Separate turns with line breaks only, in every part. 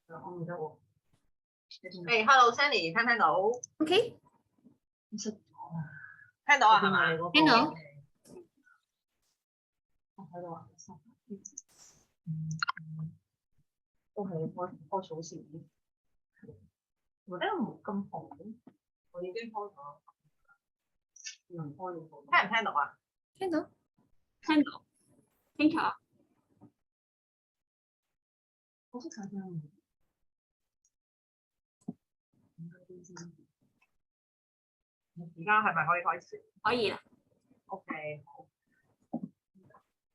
Hello Sandy，聽唔聽到
？OK，
聽到啊，係嘛？
聽到。
喺度啊，都係開草先。我覺得冇咁紅，我已經開咗。唔開咗。聽唔聽到啊？
聽到，聽到，清楚。
我識睇聽。而家係咪可以開始？
可以啦。
Okay.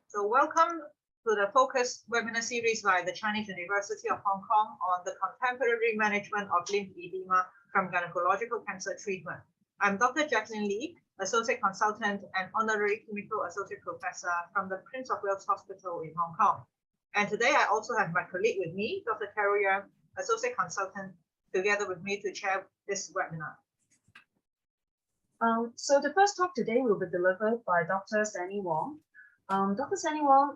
So welcome to the focus webinar series by the Chinese University of Hong Kong on the contemporary management of lymphedema from gynecological cancer treatment. I'm Dr. Jacqueline Lee, Associate Consultant and Honorary Clinical Associate Professor from the Prince of Wales Hospital in Hong Kong. And today I also have my colleague with me, Dr. Carol Yang, Associate Consultant, together with me to chair this webinar.
So the first talk today will be delivered by Dr. Sandy Wong. Dr. Sandy Wong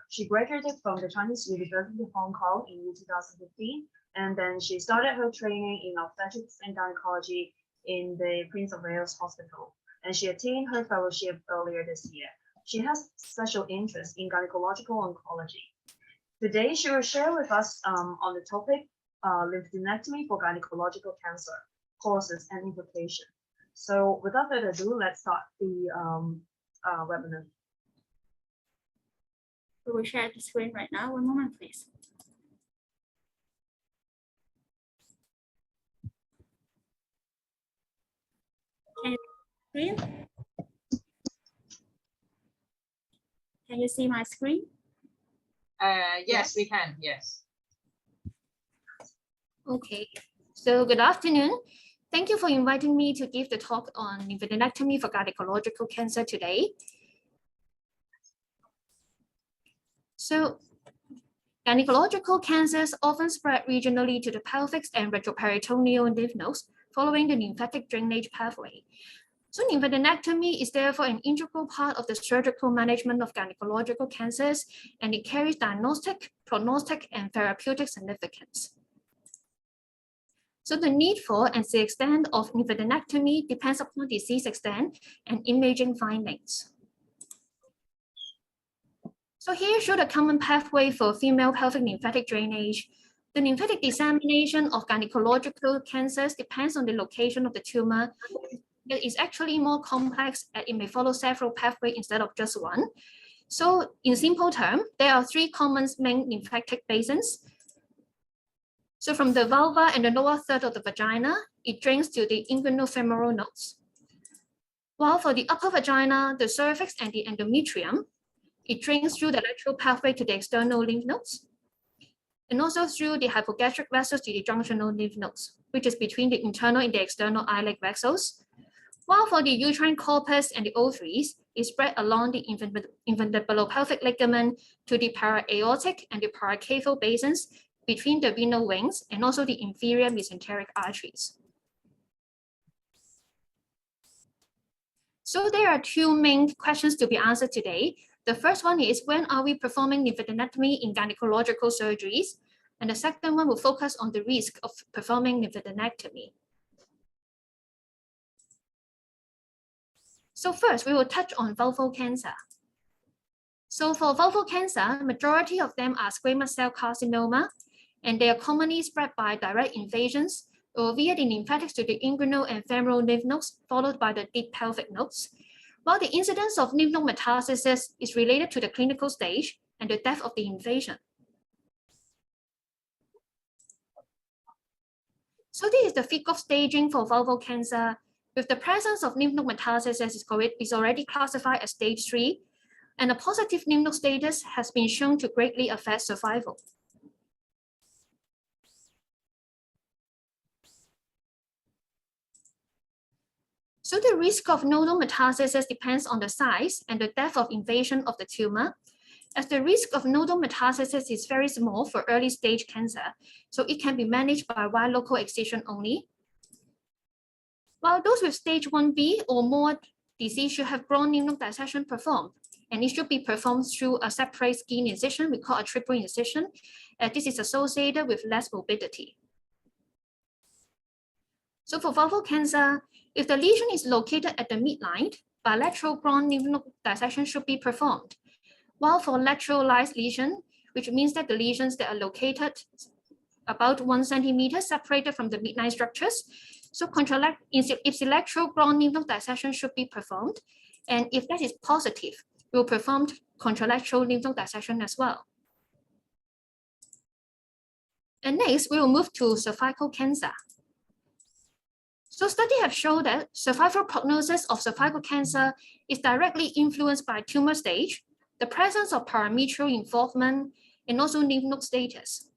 she graduated from the Chinese University of Hong Kong in 2015, and then she started her training in obstetrics and gynecology in the Prince of Wales Hospital, and she attained her fellowship earlier this year. She has special interest in gynecological oncology. Today, she will share with us on the topic lymphadenectomy for gynecological cancer, causes and implications. So without further ado, let's start the webinar.
We will share the screen right now. One moment, please. Can you see my screen?
Yes, we can. Yes.
Okay. So good afternoon. Thank you for inviting me to give the talk on lymphadenectomy for gynecological cancer today. So gynecological cancers often spread regionally to the pelvic and retroperitoneal lymph nodes following the lymphatic drainage pathway. So lymphadenectomy is therefore an integral part of the surgical management of gynecological cancers, and it carries diagnostic, prognostic, and therapeutic significance. So the need for and the extent of lymphadenectomy depends upon disease extent and imaging findings. So here show the common pathway for female pelvic lymphatic drainage. The lymphatic dissemination of gynecological cancers depends on the location of the tumor. It is actually more complex and it may follow several pathways instead of just one. So in simple terms, there are three common main lymphatic basins. So from the vulva and the lower third of the vagina, it drains to the inguinofemoral nodes. While for the upper vagina, the cervix and the endometrium, it drains through the lateral pathway to the external lymph nodes, and also through the hypogastric vessels to the junctional lymph nodes, which is between the internal and the external iliac vessels. While for the uterine corpus and the ovaries, it spread along the infundibulopelvic ligament to the para-aortic and the paracaval basins between the venal wings and also the inferior mesenteric arteries. So there are two main questions to be answered today. The first one is, when are we performing lymphadenectomy in gynecological surgeries? And the second one will focus on the risk of performing lymphadenectomy. So first, we will touch on vulval cancer. So for vulval cancer, majority of them are squamous cell carcinoma, and they are commonly spread by direct invasions or via the lymphatics to the inguinal and femoral lymph nodes, followed by the deep pelvic nodes. While the incidence of lymph node metastasis is related to the clinical stage and the depth of the invasion. So this is the Fickov staging for vulval cancer. With the presence of lymph node metastasis is already classified as stage 3, and a positive lymph node status has been shown to greatly affect survival. So the risk of nodal metastasis depends on the size and the depth of invasion of the tumor, as the risk of nodal metastasis is very small for early stage cancer, so it can be managed by one local excision only. While those with stage 1B or more disease should have broad lymph node dissection performed, and it should be performed through a separate skin incision we call a triple incision. This is associated with less morbidity. So for vulval cancer, if the lesion is located at the midline, bilateral groin lymph node dissection should be performed. While for lateralized lesion, which means that the lesions that are located about 1 centimeter separated from the midline structures, so ipsilateral groin lymph node dissection should be performed. And if that is positive, we'll perform contralateral lymph node dissection as well. And next, we will move to cervical cancer. So studies have shown that survival prognosis of cervical cancer is directly influenced by tumor stage, the presence of parametrial involvement, and also lymph node status.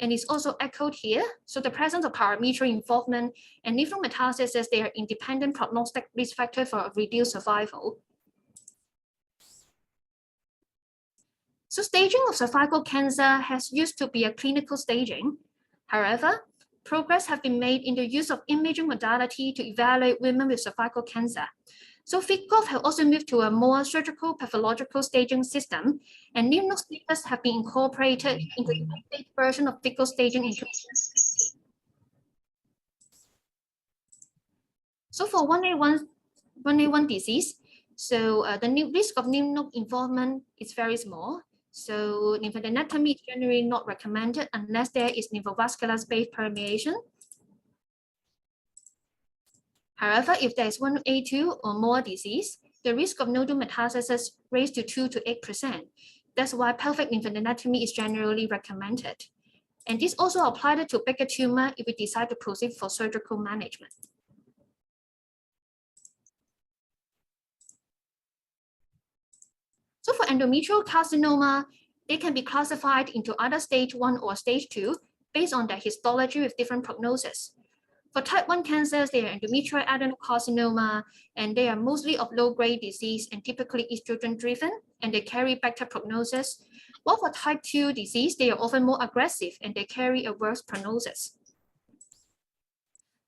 And it's also echoed here. So the presence of parametrial involvement and lymph node metastasis, they are independent prognostic risk factor for reduced survival. So staging of cervical cancer has used to be a clinical staging. However, progress have been made in the use of imaging modality to evaluate women with cervical cancer. So FIGGRAPH have also moved to a more surgical pathological staging system, and lymph node status have been incorporated into the updated version of FIGGRAPH staging in 2016. So for 1A1 disease, so the risk of lymph node involvement is very small. So lymphadenectomy is generally not recommended unless there is lymphovascular space permeation. However, if there is 1A2 or more disease, the risk of nodal metastasis raised to 2 to 8%. That's why pelvic lymphadenectomy is generally recommended. And this also applied to bigger tumor if we decide to proceed for surgical management. So for endometrial carcinoma, they can be classified into either stage 1 or stage 2 based on their histology with different prognosis. For type 1 cancers, they are endometrial adenocarcinoma, and they are mostly of low-grade disease and typically estrogen-driven, and they carry better prognosis. While for type 2 disease, they are often more aggressive and they carry a worse prognosis.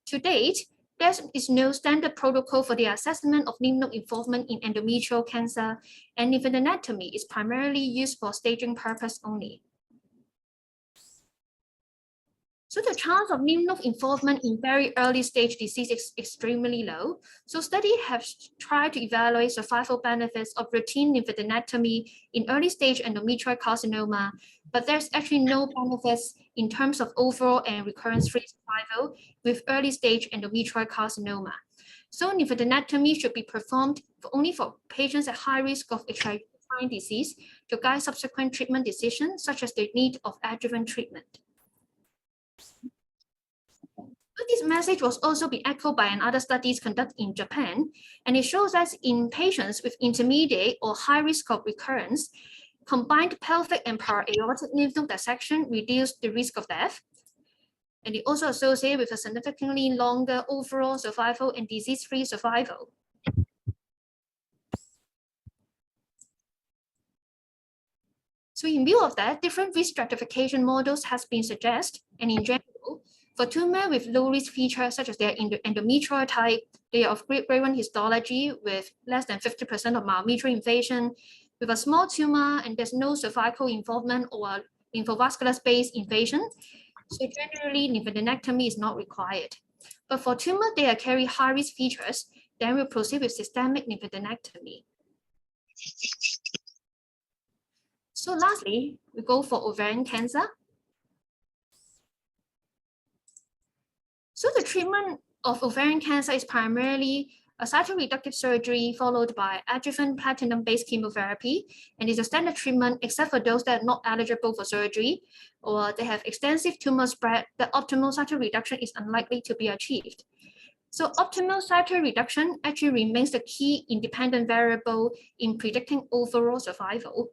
To date, there is no standard protocol for the assessment of lymph node involvement in endometrial cancer, and lymphadenectomy is primarily used for staging purpose only. So the chance of lymph node involvement in very early stage disease is extremely low. So studies have tried to evaluate survival benefits of routine lymphadenectomy in early stage endometrial carcinoma, but there's actually no benefits in terms of overall and recurrence-free survival with early stage endometrial carcinoma. So lymphadenectomy should be performed only for patients at high risk of HIV disease to guide subsequent treatment decisions, such as the need of adjuvant treatment. But this message was also be echoed by another studies conducted in Japan, and it shows that in patients with intermediate or high risk of recurrence, combined pelvic and para-aortic lymph node dissection reduced the risk of death. And it also associated with a significantly longer overall survival and disease-free survival. So in view of that, different risk stratification models has been suggested, and in general, for tumor with low-risk features such as their endometrial type, they are of grade 1 histology with less than 50% of myometrial invasion, with a small tumor and there's no cervical involvement or lymphovascular space invasion. So generally, lymphadenectomy is not required. But for tumor that carry high-risk features, then we'll proceed with systemic lymphadenectomy. So lastly, we go for ovarian cancer. So the treatment of ovarian cancer is primarily a cytoreductive surgery followed by adjuvant platinum-based chemotherapy, and is a standard treatment except for those that are not eligible for surgery or they have extensive tumor spread. The optimal cytoreduction is unlikely to be achieved. So optimal cytoreduction actually remains the key independent variable in predicting overall survival.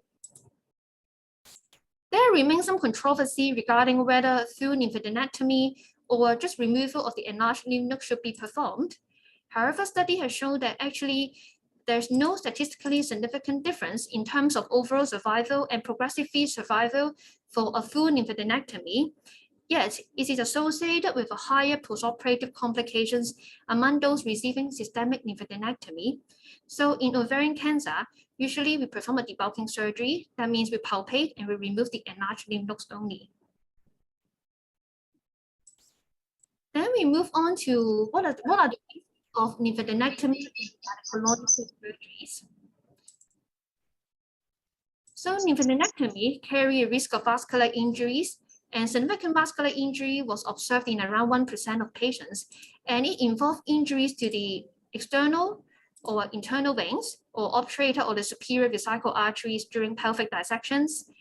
There remains some controversy regarding whether through lymphadenectomy or just removal of the enlarged lymph node should be performed. However, study has shown that actually there's no statistically significant difference in terms of overall survival and progressive-free survival for a full lymphadenectomy. Yes, it is associated with a higher postoperative complications among those receiving systemic lymphadenectomy. So in ovarian cancer, usually we perform a debulking surgery. That means we palpate and we remove the enlarged lymph nodes only. Then we move on to what are the risks of lymphadenectomy in gynecological surgeries. So lymphadenectomy carry a risk of vascular injuries, and significant vascular injury was observed in around 1% of patients, and it involved injuries to the external or internal veins, or obturator or the superior vesical arteries during pelvic dissections,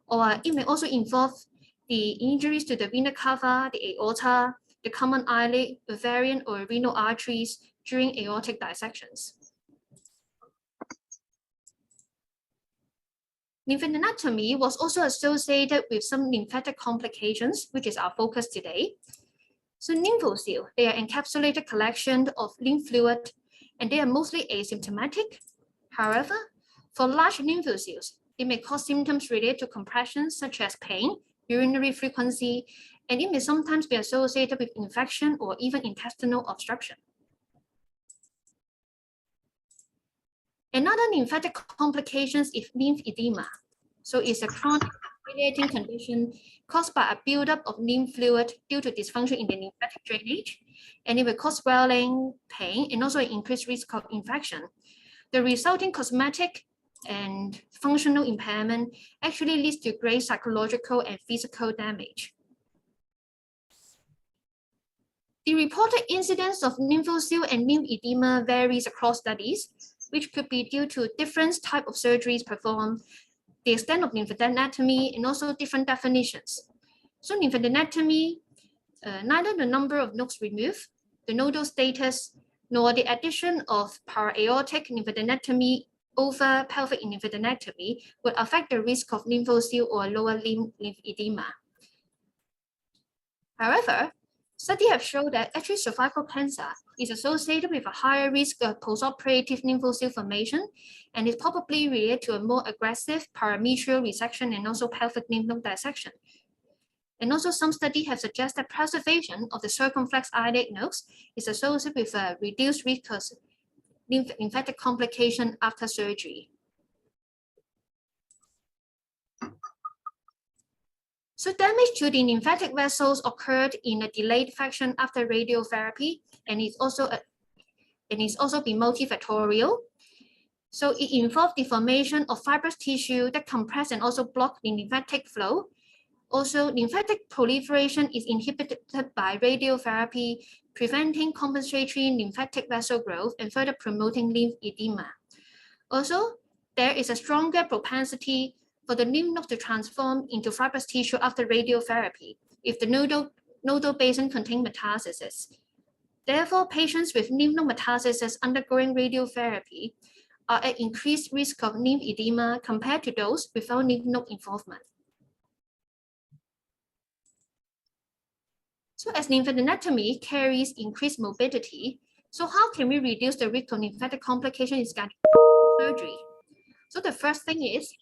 or it may also involve the injuries to the vena cava, the aorta, the common eyelid, ovarian or renal arteries during aortic dissections. Lymphadenectomy was also associated with some lymphatic complications, which is our focus today. So lymphocytes, they are encapsulated collection of lymph fluid, and they are mostly asymptomatic. However, for large lymphocytes, they may cause symptoms related to compression, such as pain, urinary frequency, and it may sometimes be associated with infection or even intestinal obstruction. Another lymphatic complications is lymphedema. So it's a chronic radiating condition caused by a buildup of lymph fluid due to dysfunction in the lymphatic drainage, and it will cause swelling, pain, and also an increased risk of infection. The resulting cosmetic and functional impairment actually leads to great psychological and physical damage. The reported incidence of lymphocyte and lymphedema varies across studies, which could be due to different types of surgeries performed, the extent of lymphadenectomy, and also different definitions. So lymphadenectomy, neither the number of nodes removed, the nodal status, nor the addition of para-aortic lymphadenectomy over pelvic lymphadenectomy would affect the risk of lymphocyte or lower limb lymphedema. However, studies have shown that actually cervical cancer is associated with a higher risk of postoperative lymphocyte formation, and is probably related to a more aggressive parametrial resection and also pelvic lymph node dissection. And also some studies have suggested preservation of the circumflex eyelid nodes is associated with a reduced risk of lymphatic complication after surgery. So damage to the lymphatic vessels occurred in a delayed fashion after radiotherapy, and it's also been multifactorial. So it involved the formation of fibrous tissue that compress and also block the lymphatic flow. Also, lymphatic proliferation is inhibited by radiotherapy, preventing compensatory lymphatic vessel growth and further promoting lymphedema. Also, there is a stronger propensity for the lymph node to transform into fibrous tissue after radiotherapy if the nodal basin contains metastasis. Therefore, patients with lymph node metastasis undergoing radiotherapy are at increased risk of lymphedema compared to those without lymph node involvement. So as lymphadenectomy carries increased morbidity, so how can we reduce the risk of lymphatic complications in gynecological surgery? So the first thing is,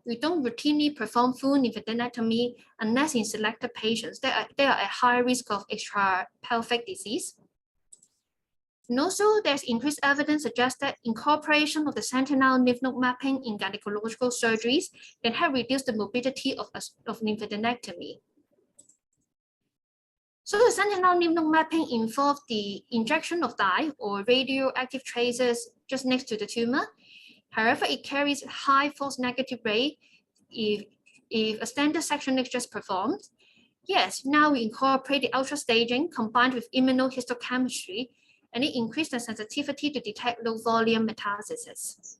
we don't routinely perform full lymphadenectomy unless in selected patients that are at high risk of extrapelvic disease. And also, there's increased evidence suggests that incorporation of the sentinel lymph node mapping in gynecological surgeries can help reduce the morbidity of lymphadenectomy. So the sentinel lymph node mapping involves the injection of dye or radioactive tracers just next to the tumor. However, it carries high false negative rate if a standard section is just performed. Yes, now we incorporate the ultra staging combined with immunohistochemistry, and it increased the sensitivity to detect low volume metastasis.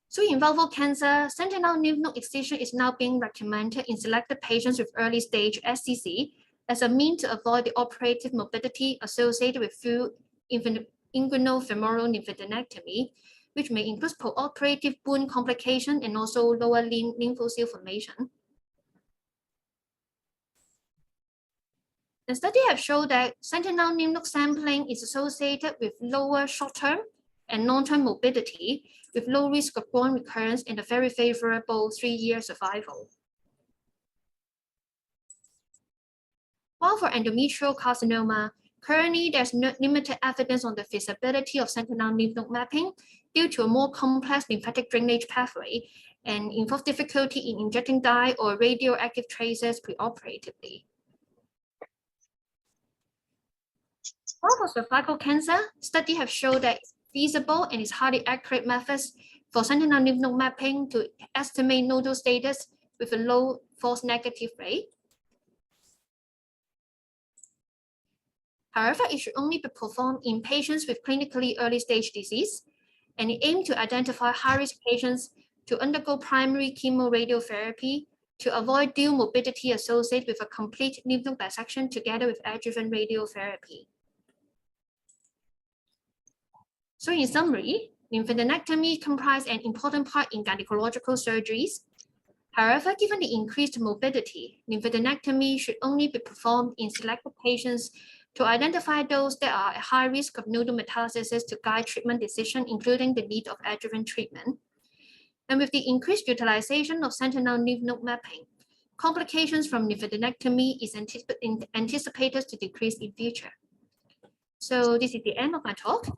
So in vulval cancer, sentinel lymph node excision is now being recommended in selected patients with early stage SCC as a means to avoid the operative morbidity associated with full inguinal-femoral lymphadenectomy, which may include postoperative wound complication and also lower limb lymphocyte formation. The study have shown that sentinel lymph node sampling is associated with lower short-term and long-term morbidity, with low risk of bone recurrence and a very favorable 3-year survival. While for endometrial carcinoma, currently there's limited evidence on the feasibility of sentinel lymph node mapping due to a more complex lymphatic drainage pathway and involve difficulty in injecting dye or radioactive traces preoperatively. While for cervical cancer, studies have shown that it's feasible and is highly accurate methods for sentinel lymph node mapping to estimate nodal status with a low false negative rate. However, it should only be performed in patients with clinically early stage disease, and it aims to identify high-risk patients to undergo primary chemoradiotherapy to avoid dual morbidity associated with a complete lymph node dissection together with adjuvant radiotherapy. So in summary, lymphadenectomy comprises an important part in gynecological surgeries. However, given the increased morbidity, lymphadenectomy should only be performed in selected patients to identify those that are at high risk of nodal metastasis to guide treatment decision, including the need of adjuvant treatment. And with the increased utilization of sentinel lymph node mapping, complications from lymphadenectomy is anticipated to decrease in future. So this is the end of my talk, and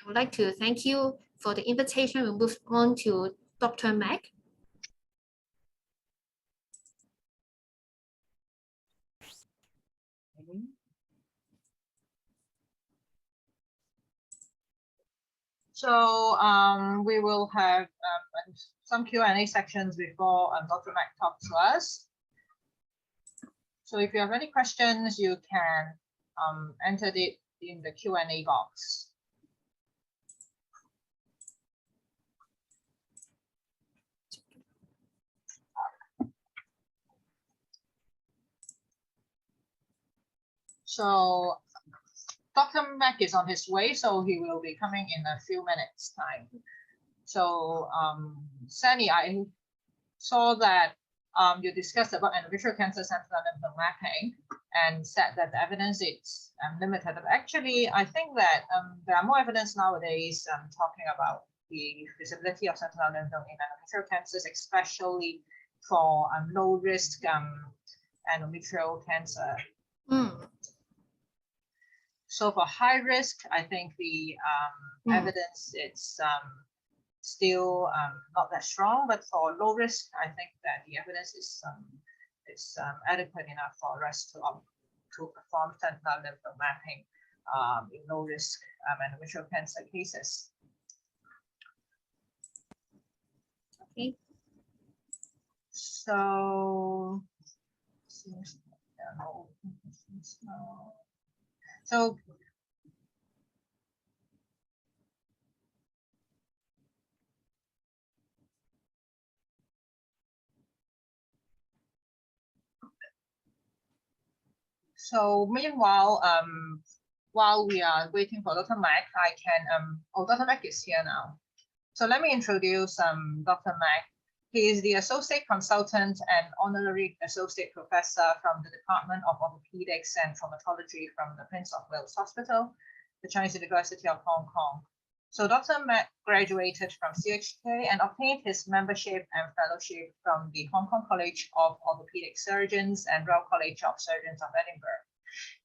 I would like to thank you for the invitation. We'll move on to Dr. Mac.
So we will have some Q&A sections before Dr. Mac talks to us. So if you have any questions, you can enter it in the Q&A box. So Dr. Mac is on his way, so he will be coming in a few minutes' time. So, Sani, I saw that you discussed about endometrial cancer sentinel lymph node mapping and said that the evidence is limited. But actually, I think that there are more evidence nowadays talking about the feasibility of sentinel lymph node in endometrial cancers, especially for low-risk endometrial cancer. So for high risk, I think the evidence it's still not that strong, but for low risk, I think that the evidence is adequate enough for us to perform sentinel lymph node mapping in low risk endometrial cancer cases.
Okay.
So meanwhile, while we are waiting for Dr. Mac, I can Dr. Mac is here now. So let me introduce Dr. Mac. He is the Associate Consultant and Honorary Associate Professor from the Department of Orthopedics and Traumatology from the Prince of Wales Hospital, the Chinese University of Hong Kong. So Dr. Mac graduated from CHK and obtained his membership and fellowship from the Hong Kong College of Orthopedic Surgeons and Royal College of Surgeons of Edinburgh.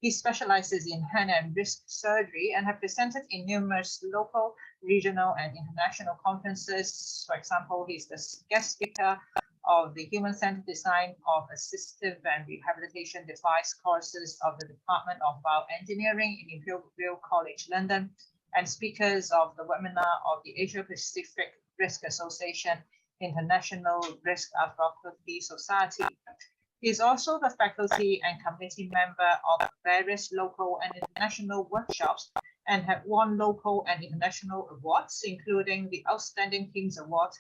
He specializes in hand and wrist surgery and has presented in numerous local, regional, and international conferences. For example, he's the guest speaker of the Human-Centered Design of Assistive and Rehabilitation Device courses of the Department of Bioengineering in Imperial College London, and speakers of the webinar of the Asia Pacific Risk Association International Risk Advocacy Society. He is also the faculty and committee member of various local and international workshops and have won local and international awards, including the Outstanding Teams Award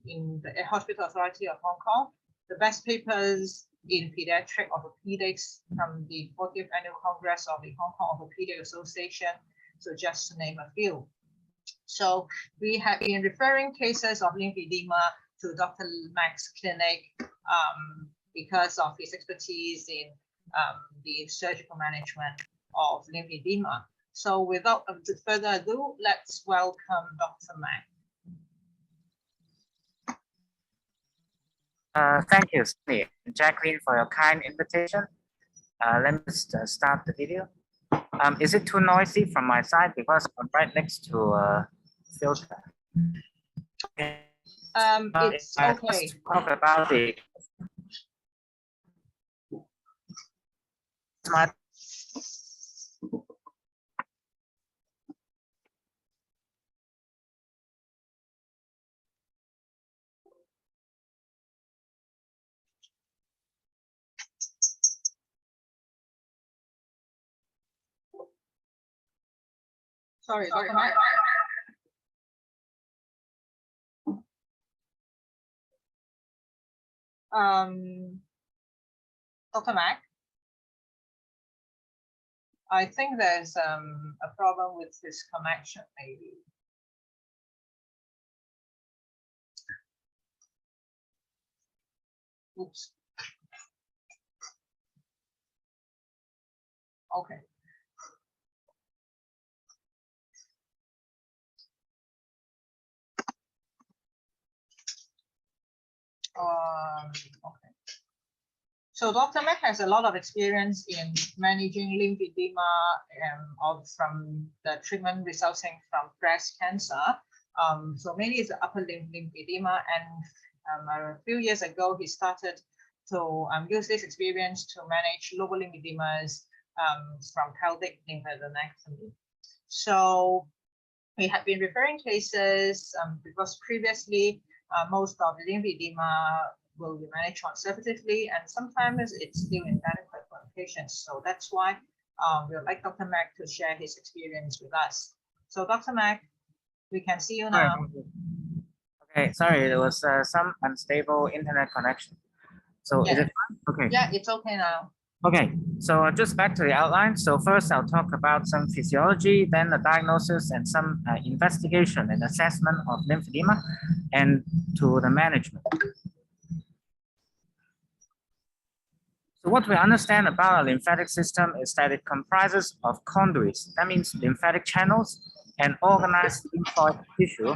in the Hospital Authority of Hong Kong, the Best Papers in Pediatric Orthopedics from the 40th Annual Congress of the Hong Kong Orthopedic Association, so just to name a few. So we have been referring cases of lymphedema to Dr. Mac's clinic because of his expertise in the surgical management of lymphedema. So without further ado, let's welcome Dr. Mac.
Thank you, Sunny and Jacqueline, for your kind invitation. Let me just start the video. Is it too noisy from my side because I'm right next to a filter?
It's okay.
Let's talk about the smart.
Sorry, Dr. Mac. Dr. Mac, I think there's a problem with his connection, maybe. Oops. Okay. Okay. So Dr. Mac has a lot of experience in managing lymphedema from the treatment resulting from breast cancer. So mainly it's the upper limb lymphedema, and a few years ago he started to use this experience to manage lower lymphedemas from pelvic lymphadenectomy. So we have been referring cases because previously most of the lymphedema will be managed conservatively, and sometimes it's still inadequate for patients. So that's why we would like Dr. Mac to share his experience with us. So Dr. Mac, we can see you now.
Okay, sorry, there was some unstable internet connection. So is it fine? Okay.
Yeah, it's okay now.
Okay, so just back to the outline. So first I'll talk about some physiology, then the diagnosis and some investigation and assessment of lymphedema, and to the management. So what we understand about our lymphatic system is that it comprises of conduits. That means lymphatic channels and organized lymphoid tissue,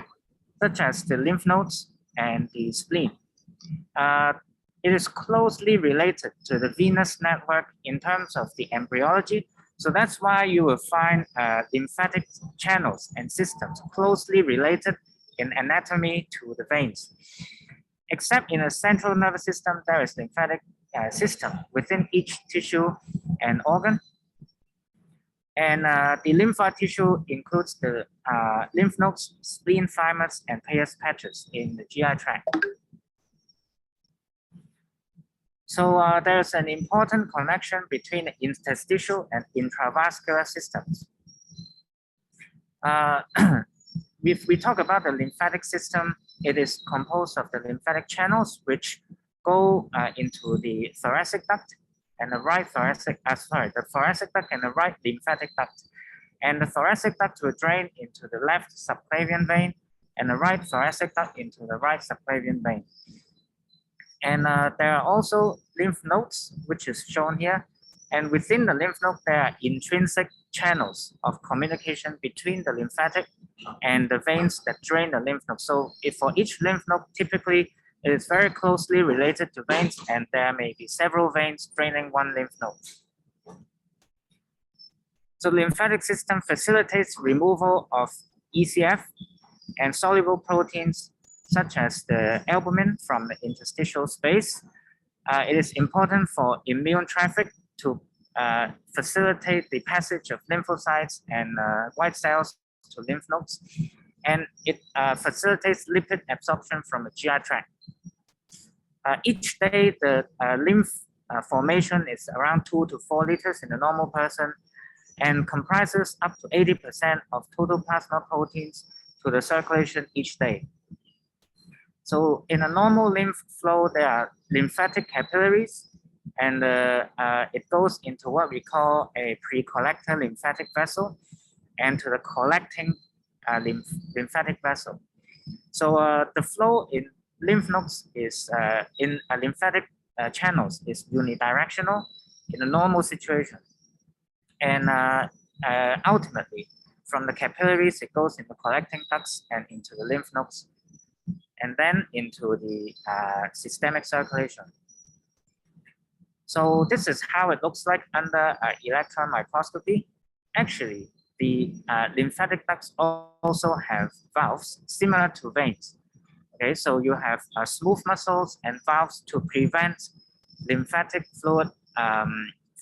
such as the lymph nodes and the spleen. It is closely related to the venous network in terms of the embryology. So that's why you will find lymphatic channels and systems closely related in anatomy to the veins. Except in the central nervous system, there is lymphatic system within each tissue and organ. And the lymphoid tissue includes the lymph nodes, spleen, thymus, and Peyer's patches in the GI tract. So there's an important connection between the interstitial and intravascular systems. If we talk about the lymphatic system, it is composed of the lymphatic channels which go into the thoracic duct and the right thoracic, the thoracic duct and the right lymphatic duct. And the thoracic duct will drain into the left subclavian vein and the right thoracic duct into the right subclavian vein. And there are also lymph nodes, which is shown here. And within the lymph node, there are intrinsic channels of communication between the lymphatic and the veins that drain the lymph node. So if for each lymph node, typically it is very closely related to veins, and there may be several veins draining one lymph node. So the lymphatic system facilitates removal of ECF and soluble proteins such as the albumin from the interstitial space. It is important for immune traffic to facilitate the passage of lymphocytes and white cells to lymph nodes. And it facilitates lipid absorption from the GI tract. Each day, the lymph formation is around 2 to 4 liters in a normal person and comprises up to 80% of total plasma proteins to the circulation each day. So in a normal lymph flow, there are lymphatic capillaries, and it goes into what we call a pre-collector lymphatic vessel and to the collecting lymphatic vessel. So the flow in lymph nodes is in lymphatic channels is unidirectional in a normal situation. And ultimately, from the capillaries, it goes into collecting ducts and into the lymph nodes, and then into the systemic circulation. So this is how it looks like under electron microscopy. Actually, the lymphatic ducts also have valves similar to veins. Okay, so you have smooth muscles and valves to prevent lymphatic fluid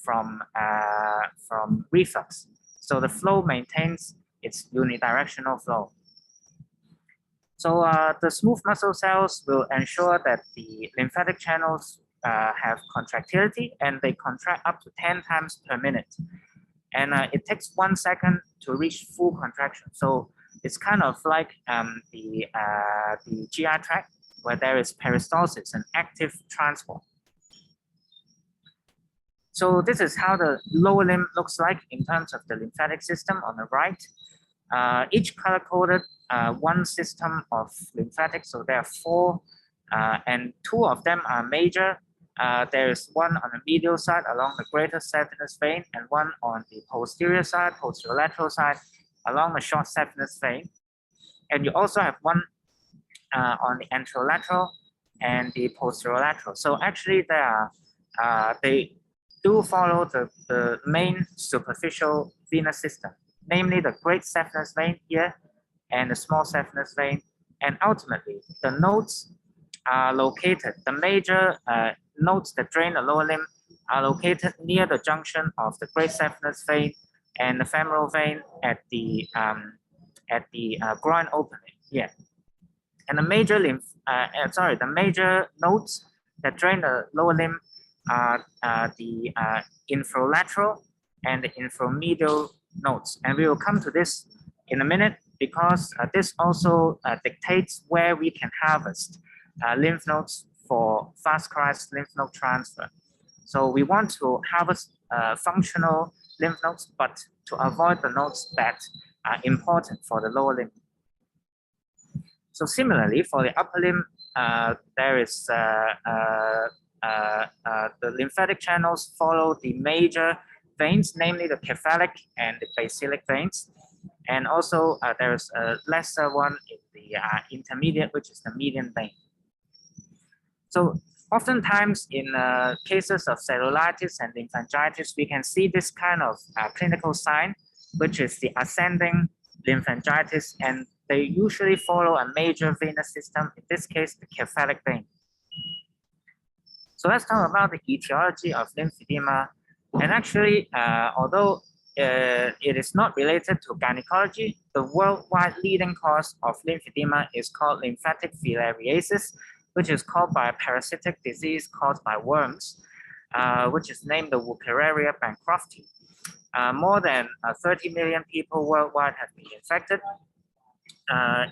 from reflux. So the flow maintains its unidirectional flow. So the smooth muscle cells will ensure that the lymphatic channels have contractility, and they contract up to 10 times per minute. And it takes 1 second to reach full contraction. So it's kind of like the GI tract, where there is peristalsis and active transport. So this is how the lower limb looks like in terms of the lymphatic system on the right. Each color-coded one system of lymphatics. So there are 4, and 2 of them are major. There is one on the medial side along the greater saphenous vein, and one on the posterior side, posterolateral side, along the short saphenous vein. And you also have one on the anterolateral and the posterolateral. So actually they do follow the main superficial venous system, namely the great saphenous vein here and the small saphenous vein. And ultimately, the nodes are located, the major nodes that drain the lower limb are located near the junction of the great saphenous vein and the femoral vein at the groin opening here. And the major the major nodes that drain the lower limb are the infralateral and the inframedial nodes. And we will come to this in a minute, because this also dictates where we can harvest lymph nodes for vascularized lymph node transfer. So we want to harvest functional lymph nodes, but to avoid the nodes that are important for the lower limb. So similarly, for the upper limb, there is the lymphatic channels follow the major veins, namely the cephalic and the basilic veins. And also there is a lesser one in the intermediate, which is the median vein. So oftentimes in cases of cellulitis and lymphangitis, we can see this kind of clinical sign, which is the ascending lymphangitis, and they usually follow a major venous system, in this case, the cephalic vein. So let's talk about the etiology of lymphedema. And actually, although it is not related to gynecology, the worldwide leading cause of lymphedema is called lymphatic filariasis, which is caused by a parasitic disease caused by worms, which is named the Wuchereria bancrofti. More than 30 million people worldwide have been infected,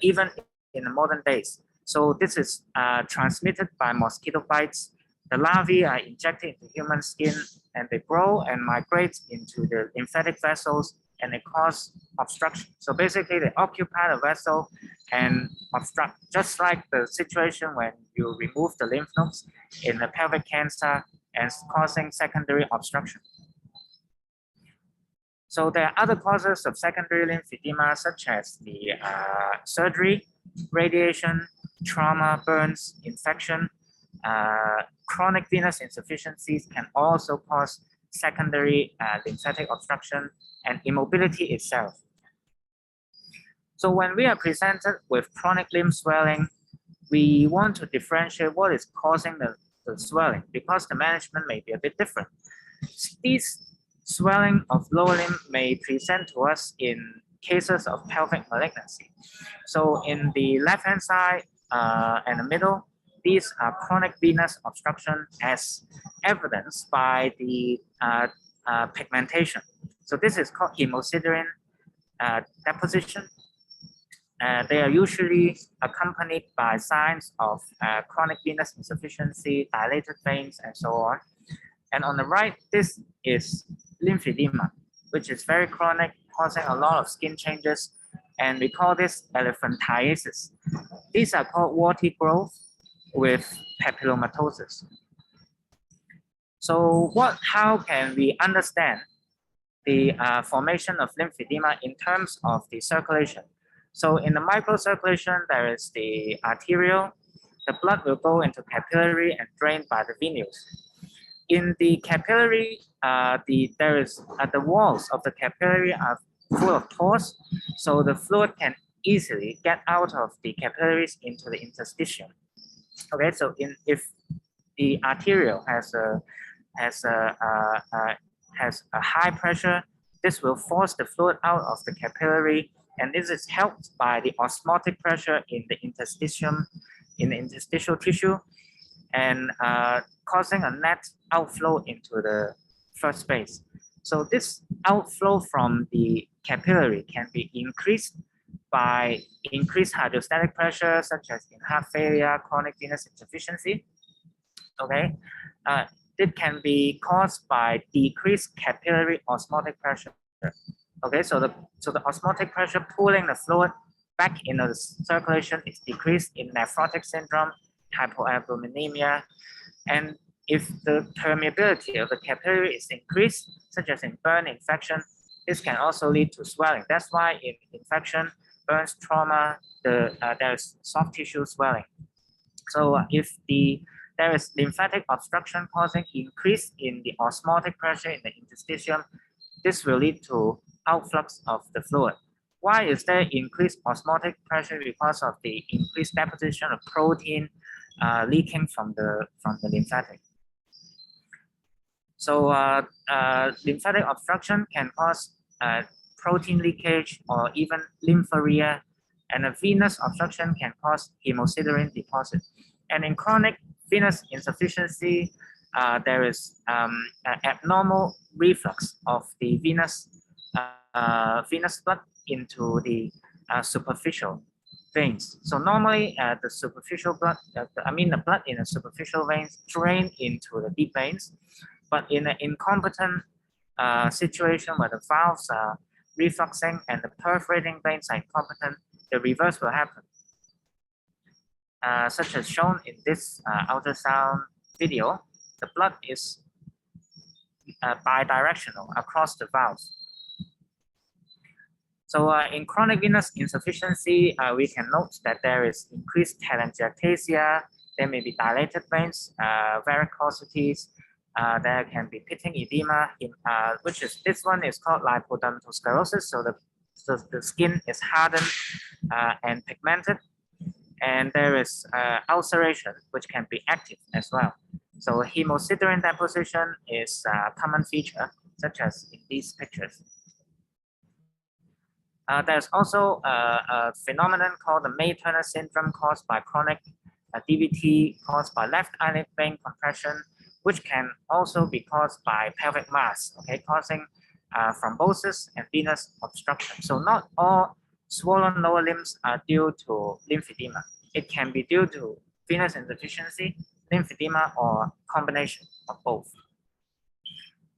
even in the modern days. So this is transmitted by mosquito bites. The larvae are injected into human skin, and they grow and migrate into the lymphatic vessels, and they cause obstruction. So basically, they occupy the vessel and obstruct, just like the situation when you remove the lymph nodes in the pelvic cancer and causing secondary obstruction. So there are other causes of secondary lymphedema, such as the surgery, radiation, trauma, burns, infection. Chronic venous insufficiencies can also cause secondary lymphatic obstruction and immobility itself. So when we are presented with chronic limb swelling, we want to differentiate what is causing the swelling, because the management may be a bit different. These swelling of lower limb may present to us in cases of pelvic malignancy. So in the left-hand side and the middle, these are chronic venous obstruction as evidenced by the pigmentation. So this is called hemosiderin deposition. They are usually accompanied by signs of chronic venous insufficiency, dilated veins, and so on. And on the right, this is lymphedema, which is very chronic, causing a lot of skin changes, and we call this elephantiasis. These are called warty growth with papillomatosis. So how can we understand the formation of lymphedema in terms of the circulation? So in the microcirculation, there is the arterial. The blood will go into capillary and drained by the venous. in the capillary, the walls of the capillary are full of pores, so the fluid can easily get out of the capillaries into the interstitium. Okay, so if the arterial has a high pressure, this will force the fluid out of the capillary, and this is helped by the osmotic pressure in the interstitium, in the interstitial tissue, and causing a net outflow into the first space. So this outflow from the capillary can be increased by increased hydrostatic pressure, such as in heart failure, chronic venous insufficiency. Okay, it can be caused by decreased capillary osmotic pressure. Okay, so the osmotic pressure pulling the fluid back in the circulation is decreased in nephrotic syndrome, hypoalbuminemia, and if the permeability of the capillary is increased, such as in burn infection, this can also lead to swelling. That's why in infection, burns, trauma, there's soft tissue swelling. So if there is lymphatic obstruction causing increase in the osmotic pressure in the interstitium, this will lead to outflux of the fluid. Why is there increased osmotic pressure? Because of the increased deposition of protein leaking from the lymphatic. So lymphatic obstruction can cause protein leakage or even lymphorrhea, and a venous obstruction can cause hemosiderin deposit. And in chronic venous insufficiency, there is abnormal reflux of the venous blood into the superficial veins. So normally the superficial blood, the blood in the superficial veins drain into the deep veins, but in an incompetent situation where the valves are refluxing and the perforating veins are incompetent, the reverse will happen. Such as shown in this ultrasound video, the blood is bidirectional across the valves. So in chronic venous insufficiency, we can note that there is increased telangiectasia, there may be dilated veins, varicosities, there can be pitting edema, this one is called lipodermatosclerosis. So the skin is hardened and pigmented, and there is ulceration, which can be active as well. So hemosiderin deposition is a common feature, such as in these pictures. There's also a phenomenon called the May-Turner syndrome caused by chronic DVT caused by left eyelid vein compression, which can also be caused by pelvic mass, okay, causing thrombosis and venous obstruction. So not all swollen lower limbs are due to lymphedema. It can be due to venous insufficiency, lymphedema, or combination of both.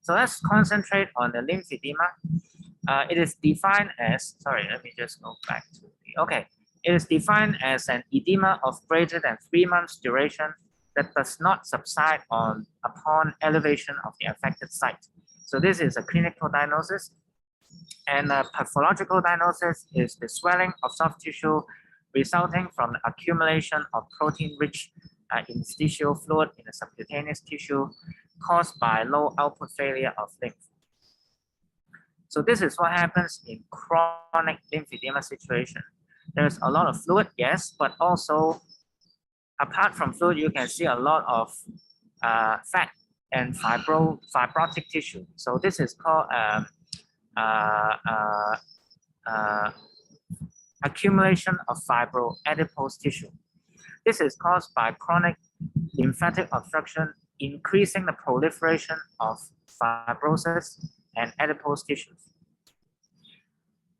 So let's concentrate on the lymphedema. It is defined as, let me just go back to it is defined as an edema of greater than 3 months duration that does not subside upon elevation of the affected site. So this is a clinical diagnosis, and a pathological diagnosis is the swelling of soft tissue resulting from the accumulation of protein-rich interstitial fluid in the subcutaneous tissue caused by low output failure of lymph. So this is what happens in chronic lymphedema situation. There's a lot of fluid, yes, but also apart from fluid, you can see a lot of fat and fibrotic tissue. So this is called accumulation of fibroadipose tissue. This is caused by chronic lymphatic obstruction, increasing the proliferation of fibrosis and adipose tissues.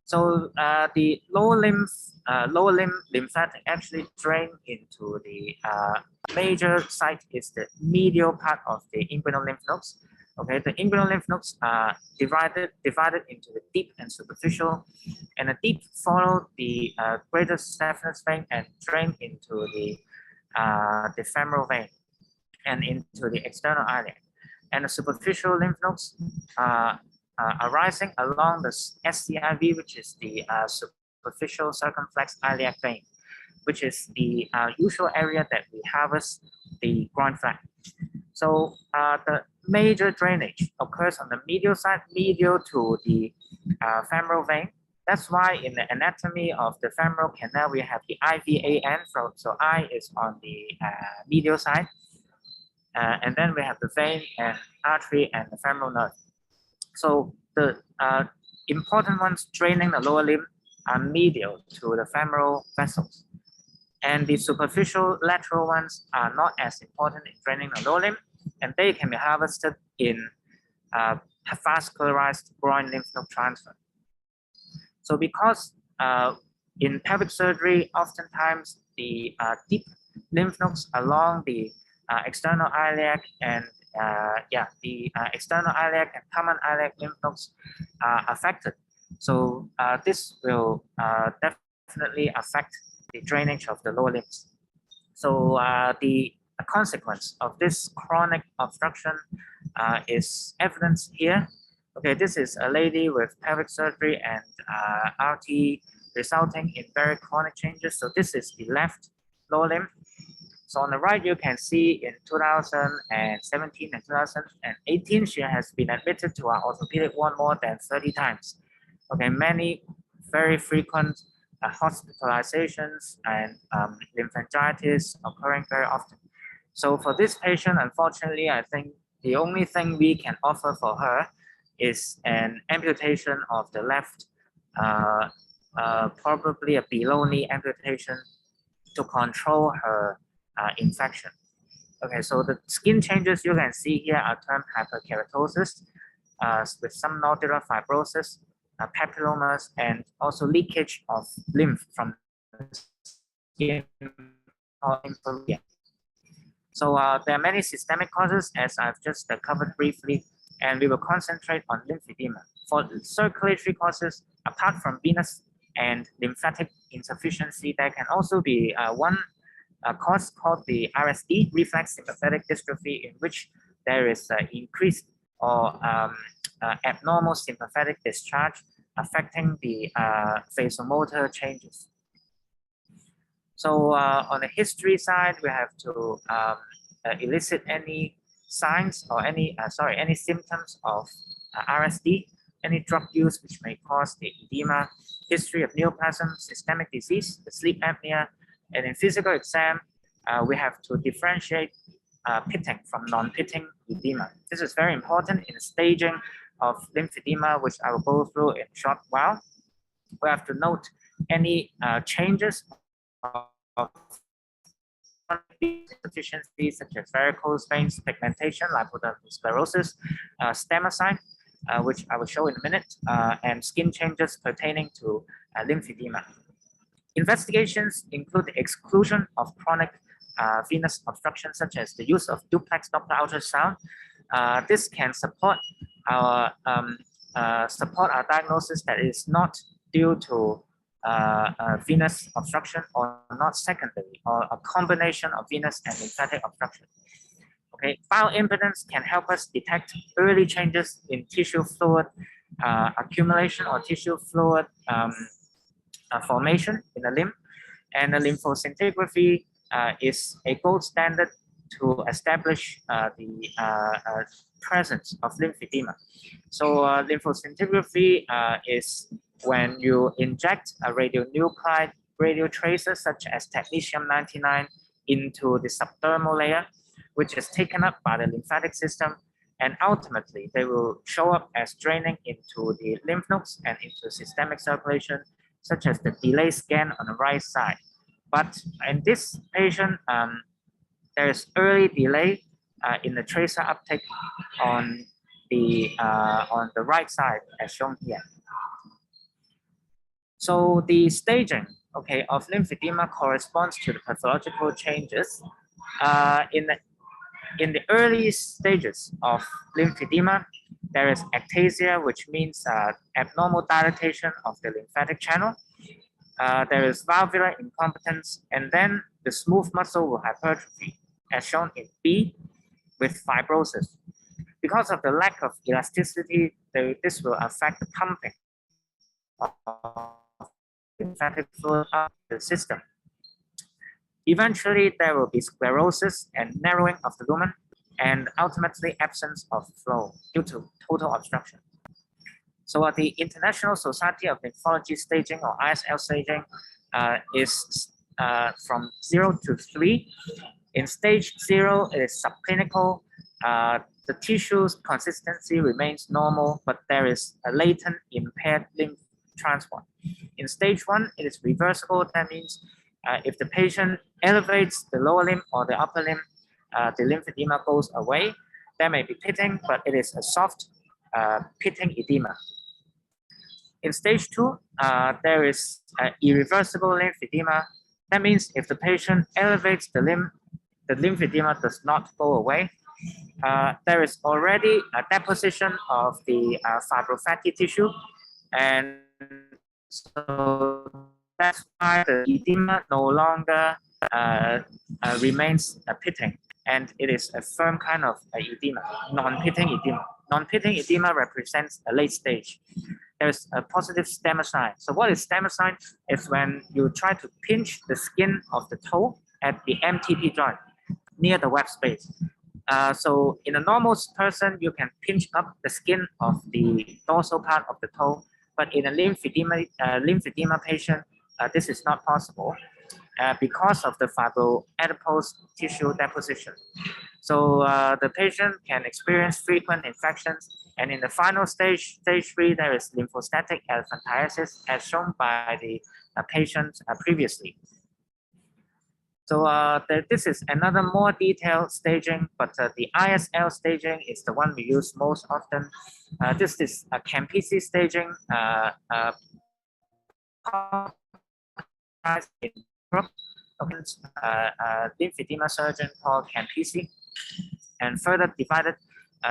So the lower limb lymphatic actually drain into the major site is the medial part of the inguinal lymph nodes. Okay, the inguinal lymph nodes are divided into the deep and superficial, and the deep follow the greater saphenous vein and drain into the femoral vein and into the external iliac. And the superficial lymph nodes are arising along the SCIV, which is the superficial circumflex iliac vein, which is the usual area that we harvest the groin fat. So the major drainage occurs on the medial side, medial to the femoral vein. That's why in the anatomy of the femoral canal, we have the IVAN, so I is on the medial side. And then we have the vein and artery and the femoral nerve. So the important ones draining the lower limb are medial to the femoral vessels. And the superficial lateral ones are not as important in draining the lower limb, and they can be harvested in vascularized groin lymph node transfer. So because in pelvic surgery, oftentimes the deep lymph nodes along the external iliac and the external iliac and common iliac lymph nodes are affected. So this will definitely affect the drainage of the lower limbs. So the consequence of this chronic obstruction is evident here. Okay, this is a lady with pelvic surgery and RT resulting in very chronic changes. So this is the left lower limb. So on the right, you can see in 2017 and 2018, she has been admitted to our orthopedic ward more than 30 times. Okay, many very frequent hospitalizations and lymphangitis occurring very often. So for this patient, unfortunately, I think the only thing we can offer for her is an amputation of the left, probably a below knee amputation to control her infection. Okay, so the skin changes you can see here are termed hyperkeratosis with some nodular fibrosis, papillomas, and also leakage of lymph from the skin. So there are many systemic causes, as I've just covered briefly, and we will concentrate on lymphedema. For circulatory causes, apart from venous and lymphatic insufficiency, there can also be one cause called the RSD, reflex sympathetic dystrophy, in which there is increased or abnormal sympathetic discharge affecting the vasomotor changes. So on the history side, we have to elicit any signs or any symptoms of RSD, any drug use which may cause the edema, history of neoplasm, systemic disease, the sleep apnea, and in physical exam, we have to differentiate pitting from non-pitting edema. This is very important in the staging of lymphedema, which I will go through in a short while. We have to note any changes of insufficiency such as varicose veins, pigmentation, lipodermal sclerosis, stemocide, which I will show in a minute, and skin changes pertaining to lymphedema. Investigations include the exclusion of chronic venous obstruction, such as the use of duplex Doppler ultrasound. This can support our diagnosis that is not due to venous obstruction or not secondary, or a combination of venous and lymphatic obstruction. Okay, bioimpedance can help us detect early changes in tissue fluid accumulation or tissue fluid formation in the limb, and the lymphoscintigraphy is a gold standard to establish the presence of lymphedema. So lymphoscintigraphy is when you inject a radionuclide radiotracer such as technetium-99 into the subdermal layer, which is taken up by the lymphatic system, and ultimately they will show up as draining into the lymph nodes and into systemic circulation, such as the delay scan on the right side. But in this patient, there is early delay in the tracer uptake on the right side, as shown here. So the staging, okay, of lymphedema corresponds to the pathological changes. In the early stages of lymphedema, there is ectasia, which means abnormal dilatation of the lymphatic channel. There is valvular incompetence, and then the smooth muscle will hypertrophy, as shown in B, with fibrosis. Because of the lack of elasticity, this will affect the pumping of lymphatic fluid up the system. Eventually, there will be sclerosis and narrowing of the lumen. and ultimately absence of flow due to total obstruction. So the International Society of Lymphology staging, or ISL staging, is from 0 to 3. In stage 0, it is subclinical. The tissue's consistency remains normal, but there is a latent impaired lymph transport. In stage 1, it is reversible. That means if the patient elevates the lower limb or the upper limb, the lymphedema goes away. There may be pitting, but it is a soft pitting edema. In stage 2, there is irreversible lymphedema. That means if the patient elevates the limb, the lymphedema does not go away. There is already a deposition of the fibrofatty tissue, and so that's why the edema no longer remains pitting, and it is a firm kind of edema, non-pitting edema. Non-pitting edema represents a late stage. There's a positive stemmer sign. So what is stemmer sign? Is when you try to pinch the skin of the toe at the MTP joint near the web space. So in a normal person, you can pinch up the skin of the dorsal part of the toe, but in a lymphedema patient, this is not possible because of the fibroadipose tissue deposition. So the patient can experience frequent infections, and in the final stage, stage 3, there is lymphostatic elephantiasis as shown by the patient previously. So this is another more detailed staging, but the ISL staging is the one we use most often. This is a Campisi staging in Europe. Lymphedema surgeon called Campisi, and further divided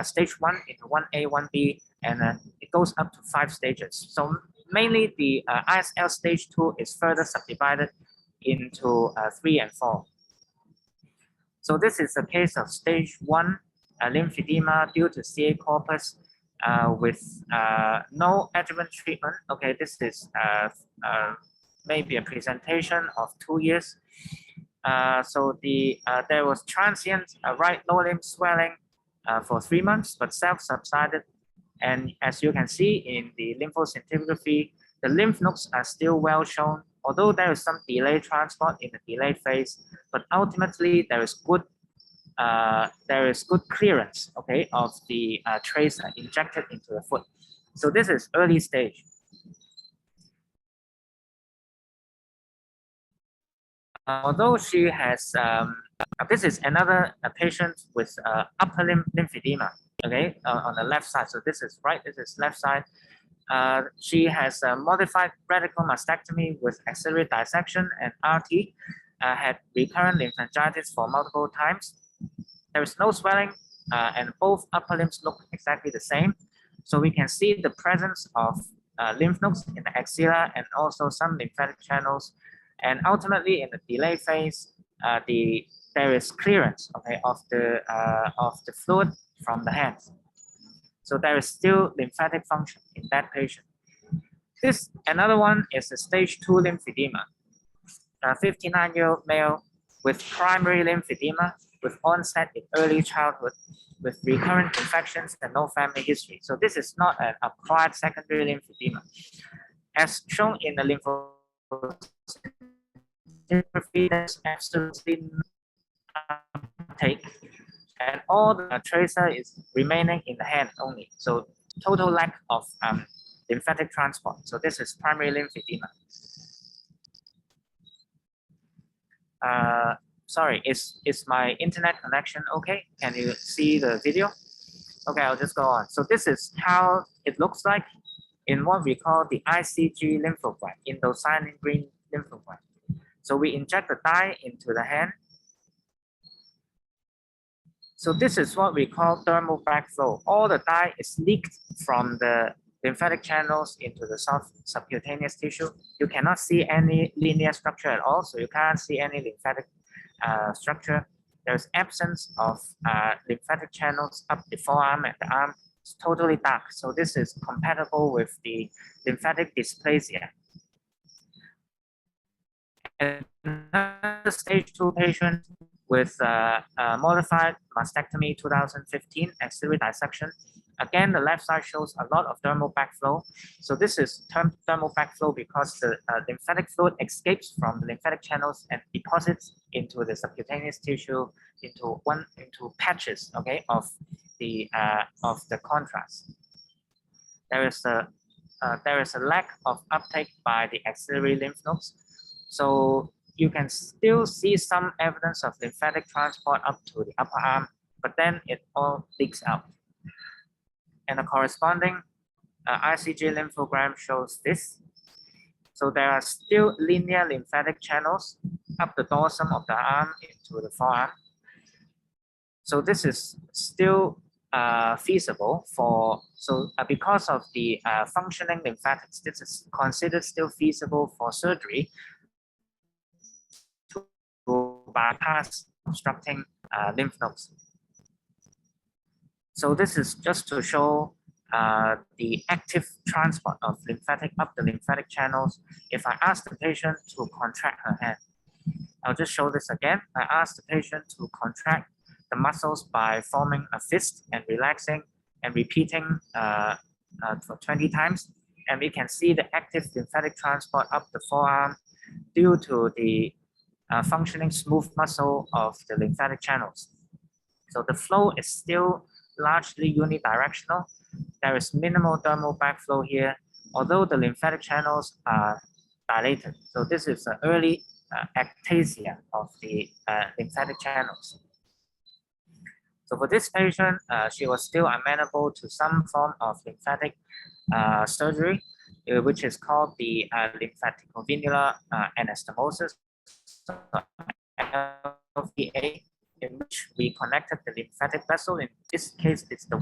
stage 1 into 1A, 1B, and it goes up to 5 stages. So mainly the ISL stage 2 is further subdivided into 3 and 4. So this is a case of stage 1 lymphedema due to CA corpus with no adjuvant treatment. Okay, this is maybe a presentation of 2 years. So there was transient right lower limb swelling for 3 months, but self-subsided. And as you can see in the lymphoscintigraphy, the lymph nodes are still well shown, although there is some delayed transport in the delayed phase, but ultimately there is good clearance, okay, of the tracer injected into the foot. So this is early stage. Although she has, this is another patient with upper limb lymphedema, okay, on the left side. So this is right, this is left side. She has a modified radical mastectomy with axillary dissection and RT, had recurrent lymphangitis for multiple times. There is no swelling, and both upper limbs look exactly the same. So we can see the presence of lymph nodes in the axilla and also some lymphatic channels. And ultimately, in the delay phase, there is clearance, okay, of the fluid from the hands. So there is still lymphatic function in that patient. This another one is a stage 2 lymphedema. A 59-year-old male with primary lymphedema with onset in early childhood with recurrent infections and no family history. So this is not an acquired secondary lymphedema. As shown in the lymphoscintigraphy, there's absolutely no uptake, and all the tracer is remaining in the hand only. So total lack of lymphatic transport. So this is primary lymphedema. Sorry, is my internet connection okay? Can you see the video? Okay, I'll just go on. So this is how it looks like in what we call the ICG lymphogram, indocyanine green lymphogram. So we inject the dye into the hand. So this is what we call dermal backflow. All the dye is leaked from the lymphatic channels into the soft subcutaneous tissue. You cannot see any linear structure at all, so you can't see any lymphatic structure. There's absence of lymphatic channels up the forearm and the arm. It's totally dark. So this is compatible with the lymphatic dysplasia. Another stage 2 patient with modified mastectomy 2015 axillary dissection. Again, the left side shows a lot of dermal backflow. So this is termed dermal backflow because the lymphatic fluid escapes from the lymphatic channels and deposits into the subcutaneous tissue into patches, okay, of the contrast. There is a lack of uptake by the axillary lymph nodes. So you can still see some evidence of lymphatic transport up to the upper arm, but then it all leaks out. And the corresponding ICG lymphogram shows this. So there are still linear lymphatic channels up the dorsum of the arm into the forearm. So this is still feasible for, because of the functioning lymphatics, this is considered still feasible for surgery to bypass obstructing lymph nodes. So this is just to show the active transport of lymphatic up the lymphatic channels. If I ask the patient to contract her hand, I'll just show this again. I ask the patient to contract the muscles by forming a fist and relaxing and repeating for 20 times. And we can see the active lymphatic transport up the forearm due to the functioning smooth muscle of the lymphatic channels. So the flow is still largely unidirectional. There is minimal dermal backflow here, although the lymphatic channels are dilated. So this is an early ectasia of the lymphatic channels. So for this patient, she was still amenable to some form of lymphatic surgery, which is called the lymphaticovenular anastomosis, LVA, in which we connected the lymphatic vessel. In this case, it's the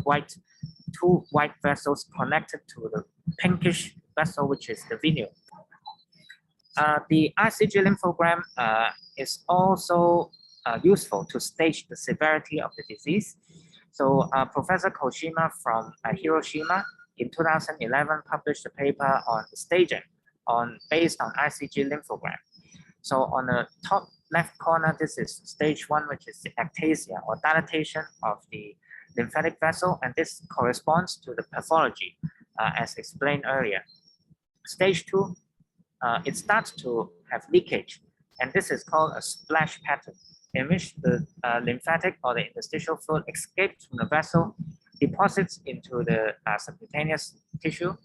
two white vessels connected to the pinkish vessel, which is the venule. The ICG lymphogram is also useful to stage the severity of the disease. So Professor Koshima from Hiroshima in 2011 published a paper on the staging based on ICG lymphogram. So on the top left corner, this is stage 1, which is the ectasia or dilatation of the lymphatic vessel, and this corresponds to the pathology as explained earlier. Stage 2, it starts to have leakage, and this is called a splash pattern, in which the lymphatic or the interstitial fluid escapes from the vessel, deposits into the subcutaneous tissue,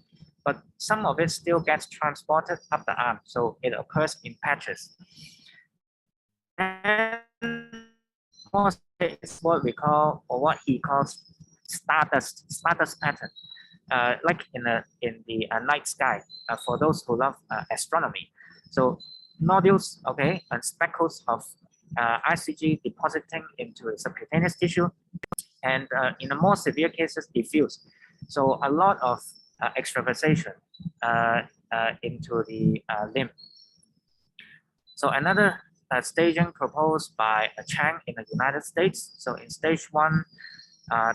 but some of it still gets transported up the arm, so it occurs in patches. And it's what we call, or what he calls, stardust pattern, like in the night sky for those who love astronomy. So nodules, okay, and speckles of ICG depositing into the subcutaneous tissue, and in the more severe cases, diffuse. So a lot of extravasation into the limb. So another staging proposed by Chang in the United States. So in stage 1,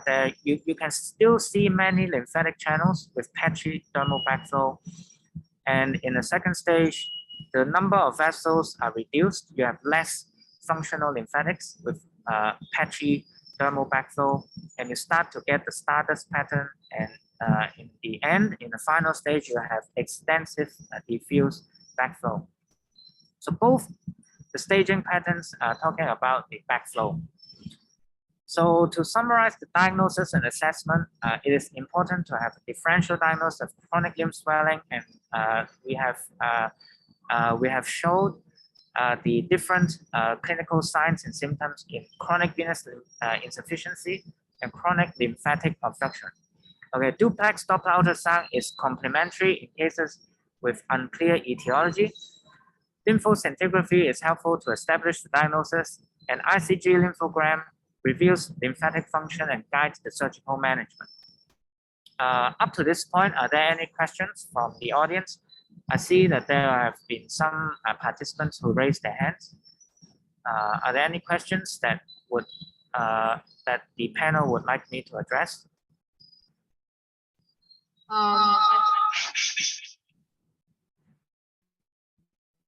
there you can still see many lymphatic channels with patchy dermal backflow. And in the second stage, the number of vessels are reduced. You have less functional lymphatics with patchy dermal backflow, and you start to get the stardust pattern. And in the end, in the final stage, you have extensive diffuse backflow. So both the staging patterns are talking about the backflow. So to summarize the diagnosis and assessment, it is important to have a differential diagnosis of chronic limb swelling, and we have showed the different clinical signs and symptoms in chronic venous insufficiency and chronic lymphatic obstruction. Okay, duplex Doppler ultrasound is complementary in cases with unclear etiology. Lymphoscintigraphy is helpful to establish the diagnosis, and ICG lymphogram reveals lymphatic function and guides the surgical management. Up to this point, are there any questions from the audience? I see that there have been some participants who raised their hands. Are there any questions that would that the panel would like me to address?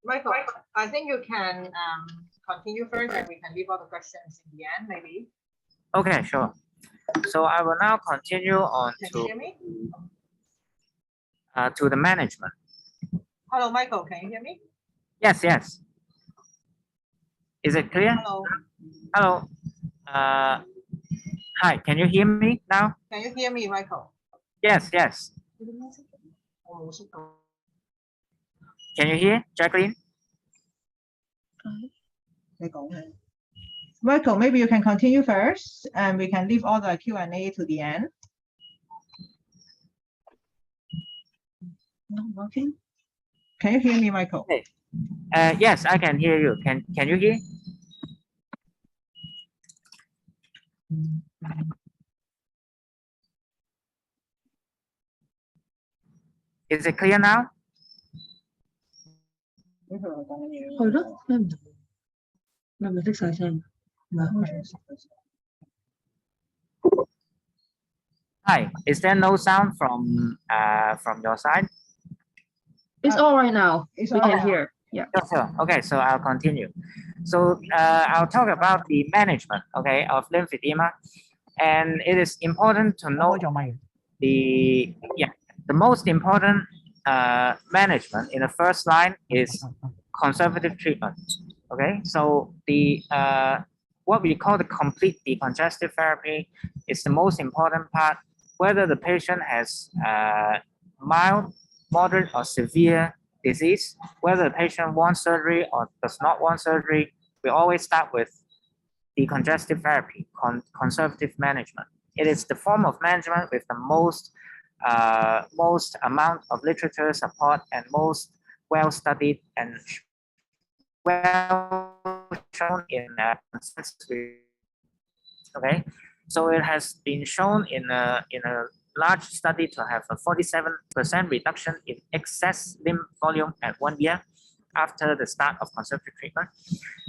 Michael, I think you can continue first and we can leave all the questions in the end, maybe.
Okay, sure. So I will now continue on
Can you hear me?
to the management.
Hello, Michael, can you hear me?
Yes, yes. Is it clear?
Hello,
Hello. Hi, can you hear me now?
can you hear me, Michael?
Yes, yes. Can you hear, Jacqueline?
Michael, maybe you can continue first and we can leave all the Q&A to the end. Not working. Can you hear me, Michael?
Yes, I can hear you. Can you hear? Is it clear now?
係咯，聽唔到，你係咪熄晒聲？唔係開咗。
Hi, is there no sound from your side?
It's all right now.
It's
We
all
can
right.
hear. Yeah.
Sure. Okay, so I'll continue. So I'll talk about the management, okay, of lymphedema, and it is important to know the most important management in the first line is conservative treatment. Okay, so the what we call the complete decongestive therapy is the most important part. Whether the patient has mild, moderate, or severe disease, whether the patient wants surgery or does not want surgery, we always start with decongestive therapy, conservative management. It is the form of management with the most amount of literature support and most well studied and well shown in consensus. Okay, so it has been shown in a large study to have a 47% reduction in excess lymph volume at 1 year after the start of conservative treatment,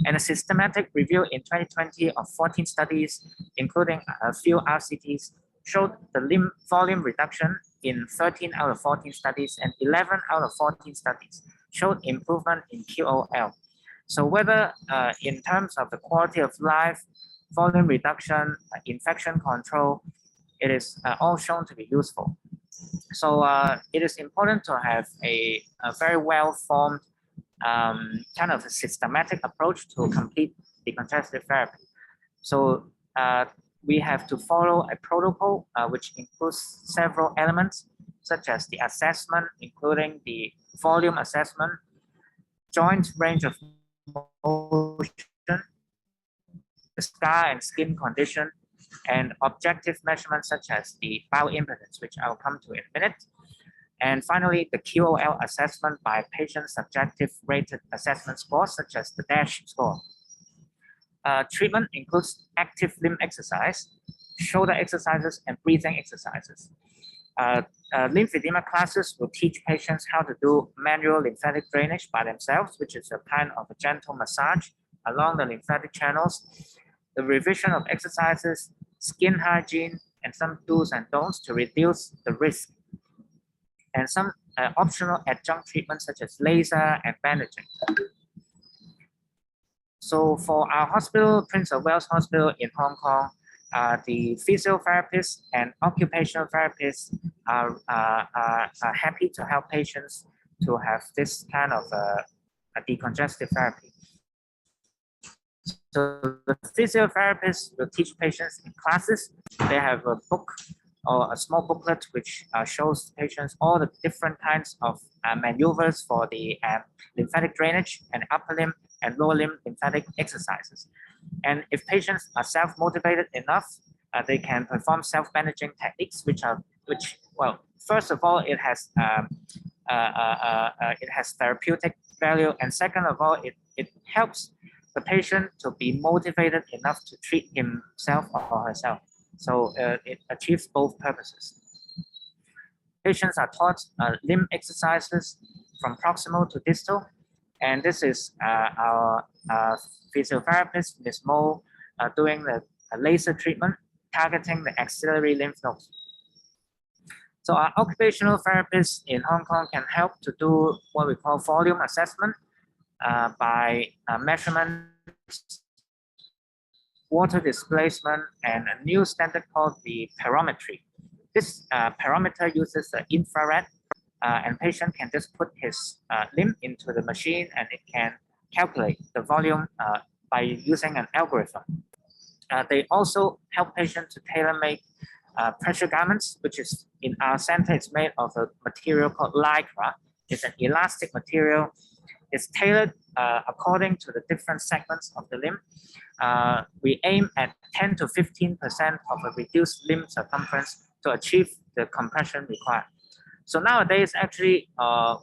and a systematic review in 2020 of 14 studies, including a few RCTs, showed the lymph volume reduction in 13 out of 14 studies, and 11 out of 14 studies showed improvement in QOL. So whether in terms of the quality of life, volume reduction, infection control, it is all shown to be useful. So it is important to have a very well-formed kind of a systematic approach to complete decongestive therapy. So we have to follow a protocol which includes several elements, such as the assessment, including the volume assessment, joint range of motion, the scar and skin condition, and objective measurements such as the bioimpedance, which I'll come to in a minute. And finally, the QOL assessment by patient subjective rated assessment scores, such as the DASH score. Treatment includes active limb exercise, shoulder exercises, and breathing exercises. Lymphedema classes will teach patients how to do manual lymphatic drainage by themselves, which is a kind of a gentle massage along the lymphatic channels, the revision of exercises, skin hygiene, and some do's and don'ts to reduce the risk, and some optional adjunct treatments such as laser and bandaging. So for our hospital, Prince of Wales Hospital in Hong Kong, the physiotherapists and occupational therapists are happy to help patients to have this kind of a decongestive therapy. So the physiotherapists will teach patients in classes. They have a book or a small booklet which shows patients all the different kinds of maneuvers for the lymphatic drainage and upper limb and lower limb lymphatic exercises. And if patients are self-motivated enough, they can perform self-managing techniques, which well, first of all, it has therapeutic value, and second of all, it helps the patient to be motivated enough to treat himself or herself. So it achieves both purposes. Patients are taught limb exercises from proximal to distal, and this is our physiotherapist, Ms. Mo, doing the laser treatment, targeting the axillary lymph nodes. So our occupational therapists in Hong Kong can help to do what we call volume assessment by measurement water displacement and a new standard called the pyrometry. This parameter uses the infrared, and patient can just put his limb into the machine and it can calculate the volume by using an algorithm. They also help patients to tailor-make pressure garments, which is in our center, it's made of a material called lycra. It's an elastic material. It's tailored according to the different segments of the limb. We aim at 10 to 15% of a reduced limb circumference to achieve the compression required. So nowadays, actually,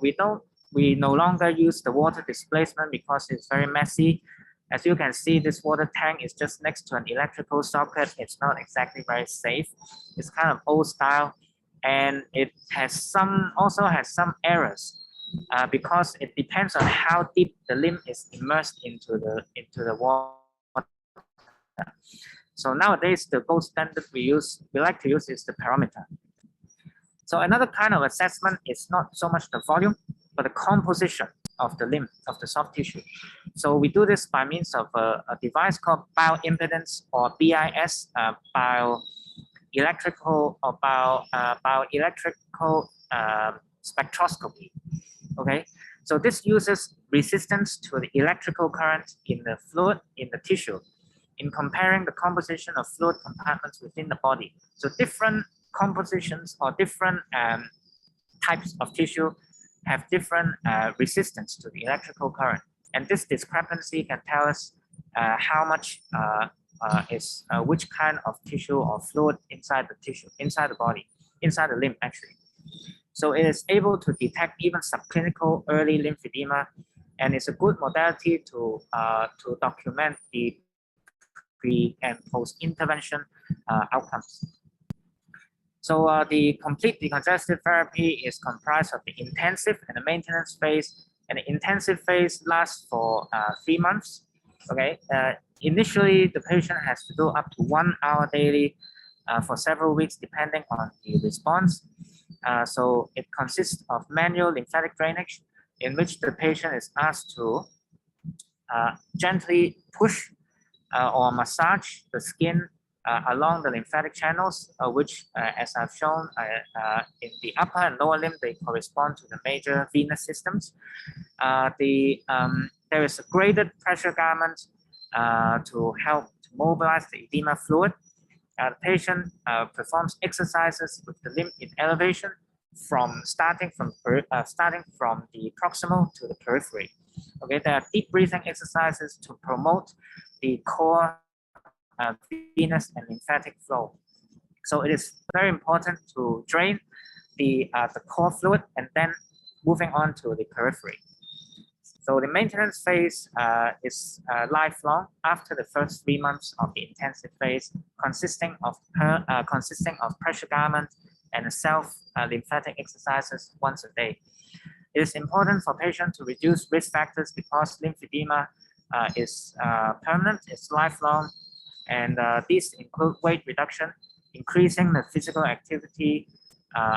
we no longer use the water displacement because it's very messy. As you can see, this water tank is just next to an electrical socket. It's not exactly very safe. It's kind of old style, and it has also has some errors because it depends on how deep the limb is immersed into the water. So nowadays, the gold standard we like to use is the pyrometer. So another kind of assessment is not so much the volume, but the composition of the limb, of the soft tissue. So we do this by means of a device called bioimpedance, or BIS, bioelectrical spectroscopy. Okay, so this uses resistance to the electrical current in the fluid in the tissue in comparing the composition of fluid compartments within the body. So different compositions or different types of tissue have different resistance to the electrical current. And this discrepancy can tell us how much which kind of tissue or fluid inside the tissue, inside the body, inside the limb actually. So it is able to detect even subclinical early lymphedema, and it's a good modality to document the pre and post intervention outcomes. So the complete decongestive therapy is comprised of the intensive and the maintenance phase, and the intensive phase lasts for 3 months. Okay, initially the patient has to do up to 1 hour daily for several weeks, depending on the response. So it consists of manual lymphatic drainage, in which the patient is asked to gently push or massage the skin along the lymphatic channels, which, as I've shown in the upper and lower limb, they correspond to the major venous systems. There is a graded pressure garment to help to mobilize the edema fluid. The patient performs exercises with the limb in elevation starting from the proximal to the periphery. Okay, there are deep breathing exercises to promote the core venous and lymphatic flow. So it is very important to drain the core fluid and then moving on to the periphery. So the maintenance phase is lifelong after the first 3 months of the intensive phase, consisting of pressure garment and self lymphatic exercises once a day. It is important for patients to reduce risk factors because lymphedema is permanent, it's lifelong, and these include weight reduction, increasing the physical activity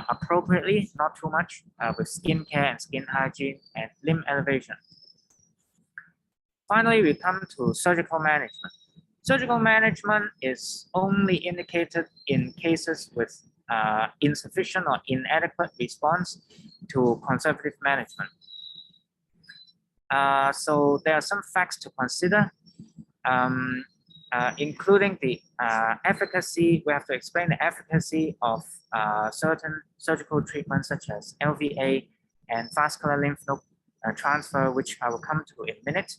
appropriately, not too much, with skin care and skin hygiene, and limb elevation. Finally, we come to surgical management. Surgical management is only indicated in cases with insufficient or inadequate response to conservative management. So there are some facts to consider, including the efficacy. We have to explain the efficacy of certain surgical treatments such as LVA and vascular lymph node transfer, which I will come to in a minute.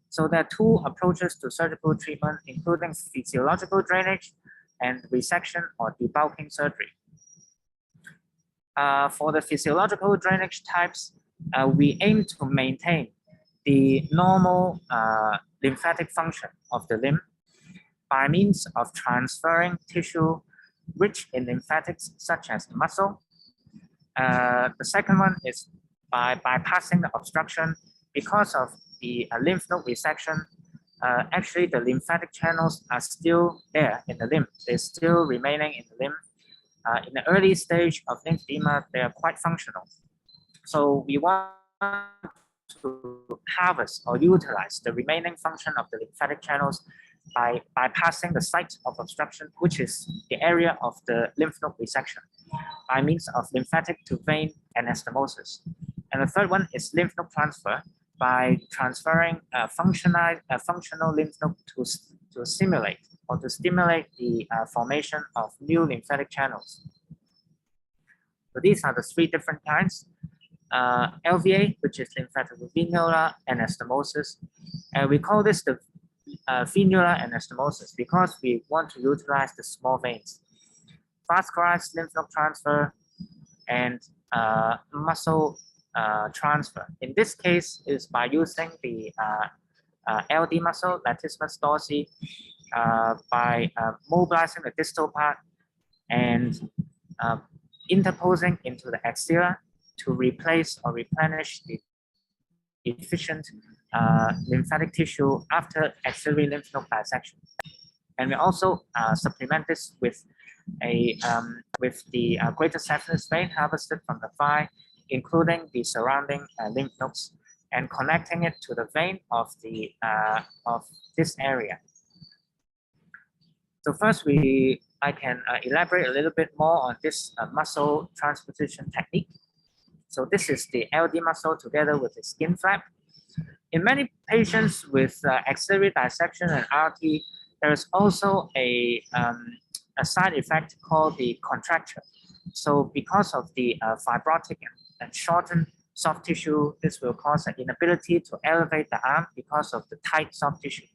So there are 2 approaches to surgical treatment, including physiological drainage and resection or debulking surgery. For the physiological drainage types, we aim to maintain the normal lymphatic function of the limb by means of transferring tissue rich in lymphatics, such as the muscle. The second one is by bypassing the obstruction. Because of the lymph node resection, actually the lymphatic channels are still there in the limb. They're still remaining in the limb. In the early stage of lymphedema, they are quite functional. So we want to harvest or utilize the remaining function of the lymphatic channels by bypassing the site of obstruction, which is the area of the lymph node resection, by means of lymphatic to vein anastomosis. And the third one is lymph node transfer, by transferring a functional lymph node to simulate or to stimulate the formation of new lymphatic channels. So these are the three different kinds. LVA, which is lymphaticovenular anastomosis, and we call this the venular anastomosis because we want to utilize the small veins. Vascularized lymph node transfer and muscle transfer. In this case, is by using the LD muscle, latissimus dorsi, by mobilizing the distal part and interposing into the axilla to replace or replenish the deficient lymphatic tissue after axillary lymph node dissection. And we also supplement this with the greater saphenous vein harvested from the thigh, including the surrounding lymph nodes, and connecting it to the vein of this area. So first, I can elaborate a little bit more on this muscle transposition technique. So this is the LD muscle together with the skin flap. In many patients with axillary dissection and RT, there is also a side effect called the contracture. So because of the fibrotic and shortened soft tissue, this will cause an inability to elevate the arm because of the tight soft tissue.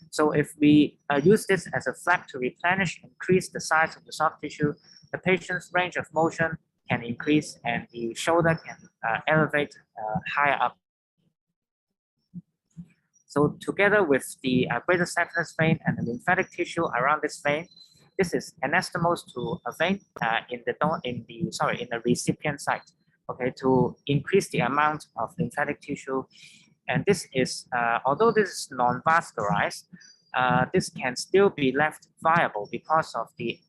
So if we use this as a flap to replenish, increase the size of the soft tissue, the patient's range of motion can increase and the shoulder can elevate higher up. So together with the greater saphenous vein and the lymphatic tissue around this vein, this is anastomosed to a vein in the recipient site, okay, to increase the amount of lymphatic tissue. And this is, although this is non-vascularized, this can still be left viable because of the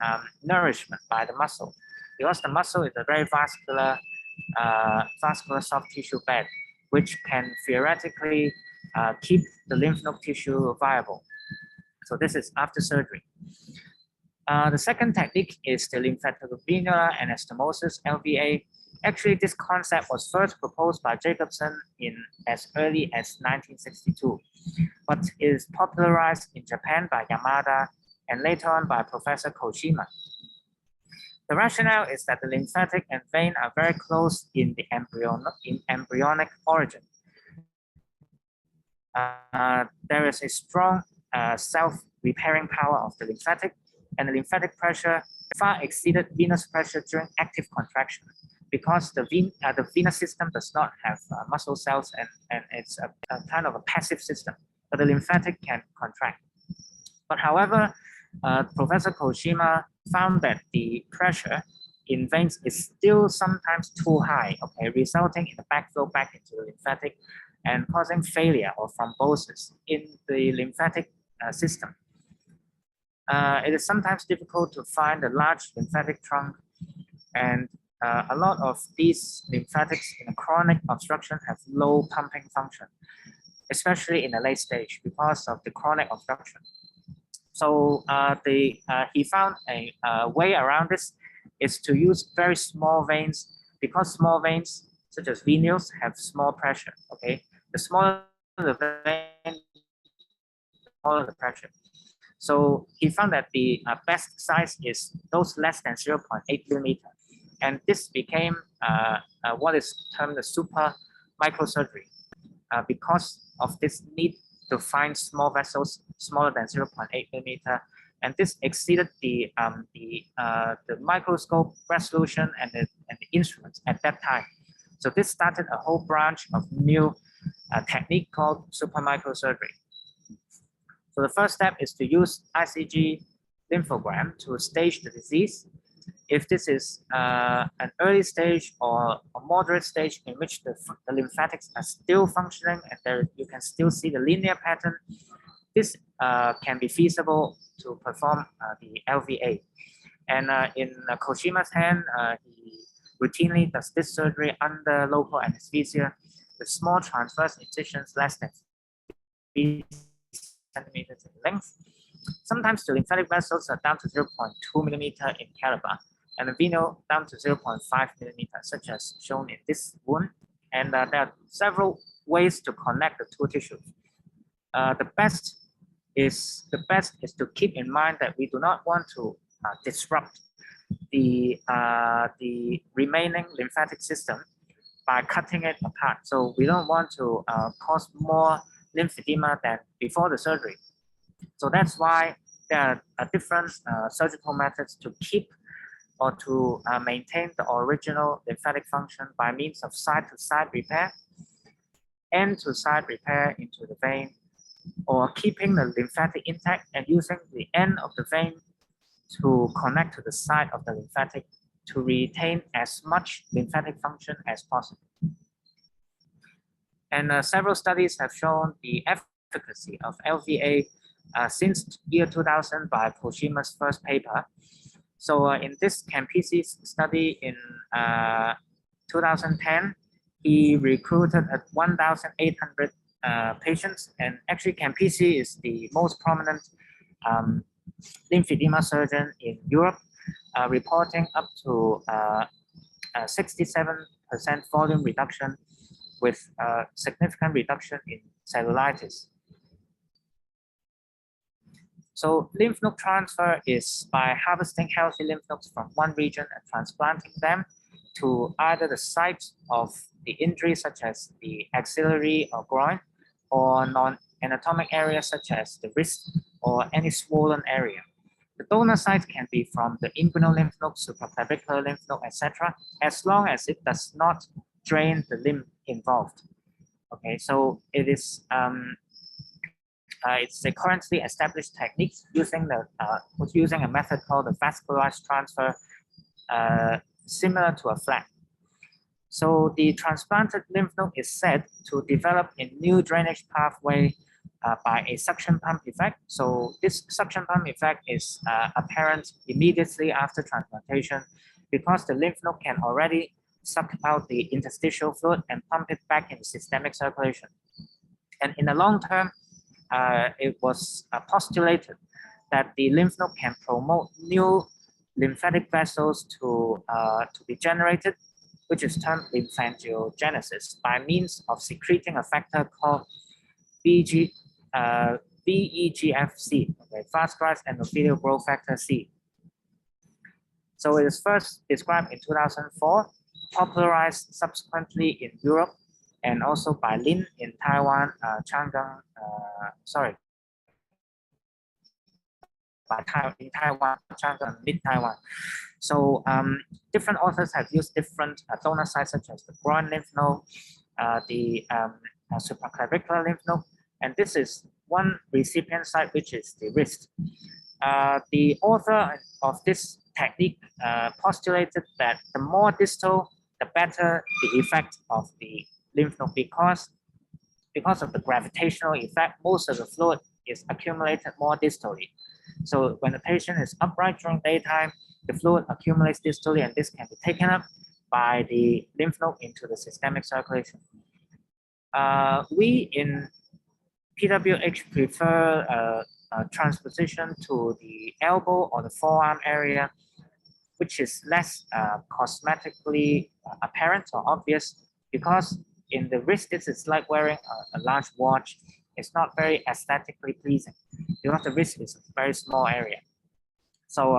nourishment by the muscle. Because the muscle is a very vascular soft tissue bed, which can theoretically keep the lymph node tissue viable. So this is after surgery. The second technique is the lymphaticovenular anastomosis, LVA. Actually, this concept was first proposed by Jacobson as early as 1962, but is popularized in Japan by Yamada and later on by Professor Koshima. The rationale is that the lymphatic and vein are very close in the embryonic origin. There is a strong self-repairing power of the lymphatic, and the lymphatic pressure far exceeded venous pressure during active contraction because the venous system does not have muscle cells and it's a kind of a passive system, but the lymphatic can contract. But however, Professor Koshima found that the pressure in veins is still sometimes too high, okay, resulting in a backflow back into the lymphatic and causing failure or thrombosis in the lymphatic system. It is sometimes difficult to find a large lymphatic trunk, and a lot of these lymphatics in a chronic obstruction have low pumping function, especially in the late stage because of the chronic obstruction. So he found a way around this is to use very small veins, because small veins such as venules have small pressure, okay? The smaller the vein, the smaller the pressure. So he found that the best size is those less than 0.8 millimeter. And this became what is termed the super microsurgery because of this need to find small vessels smaller than 0.8 millimeter. And this exceeded the microscope resolution and the instruments at that time. So this started a whole branch of new technique called super microsurgery. So the first step is to use ICG lymphogram to stage the disease. If this is an early stage or a moderate stage in which the lymphatics are still functioning and there you can still see the linear pattern, this can be feasible to perform the LVA. And in Koshima's hand, he routinely does this surgery under local anesthesia with small transverse incisions less than 3 centimeters in length. Sometimes the lymphatic vessels are down to 0.2 millimeter in caliber, and the venule down to 0.5 millimeter, such as shown in this wound. And there are several ways to connect the two tissues. The best is to keep in mind that we do not want to disrupt the remaining lymphatic system by cutting it apart. So we don't want to cause more lymphedema than before the surgery. So that's why there are different surgical methods to keep or to maintain the original lymphatic function by means of side-to-side repair, end-to-side repair into the vein, or keeping the lymphatic intact and using the end of the vein to connect to the side of the lymphatic to retain as much lymphatic function as possible. And several studies have shown the efficacy of LVA since year 2000 by Koshima's first paper. So in this Campisi study in 2010, he recruited 1,800 patients, and actually Campisi is the most prominent lymphedema surgeon in Europe, reporting up to 67% volume reduction with significant reduction in cellulitis. So lymph node transfer is by harvesting healthy lymph nodes from one region and transplanting them to either the site of the injury, such as the axillary or groin, or non-anatomic areas such as the wrist or any swollen area. The donor site can be from the inguinal lymph node, supraclavicular lymph node, etc., as long as it does not drain the limb involved. Okay, so it is it's a currently established technique using a method called the vascularized transfer, similar to a flap. So the transplanted lymph node is said to develop a new drainage pathway by a suction pump effect. So this suction pump effect is apparent immediately after transplantation because the lymph node can already suck out the interstitial fluid and pump it back in systemic circulation. And in the long term, it was postulated that the lymph node can promote new lymphatic vessels to be generated, which is termed lymphangiogenesis, by means of secreting a factor called VEGF-C, okay, vascularized endothelial growth factor C. So it is first described in 2004, popularized subsequently in Europe, and also by Lin in Taiwan, in Taiwan, Chang'an, mid-Taiwan. So different authors have used different donor sites such as the groin lymph node, the supraclavicular lymph node, and this is one recipient site, which is the wrist. The author of this technique postulated that the more distal, the better the effect of the lymph node because of the gravitational effect, most of the fluid is accumulated more distally. So when the patient is upright during daytime, the fluid accumulates distally, and this can be taken up by the lymph node into the systemic circulation. We in PWH prefer transposition to the elbow or the forearm area, which is less cosmetically apparent or obvious, because in the wrist, this is like wearing a large watch. It's not very aesthetically pleasing because the wrist is a very small area. So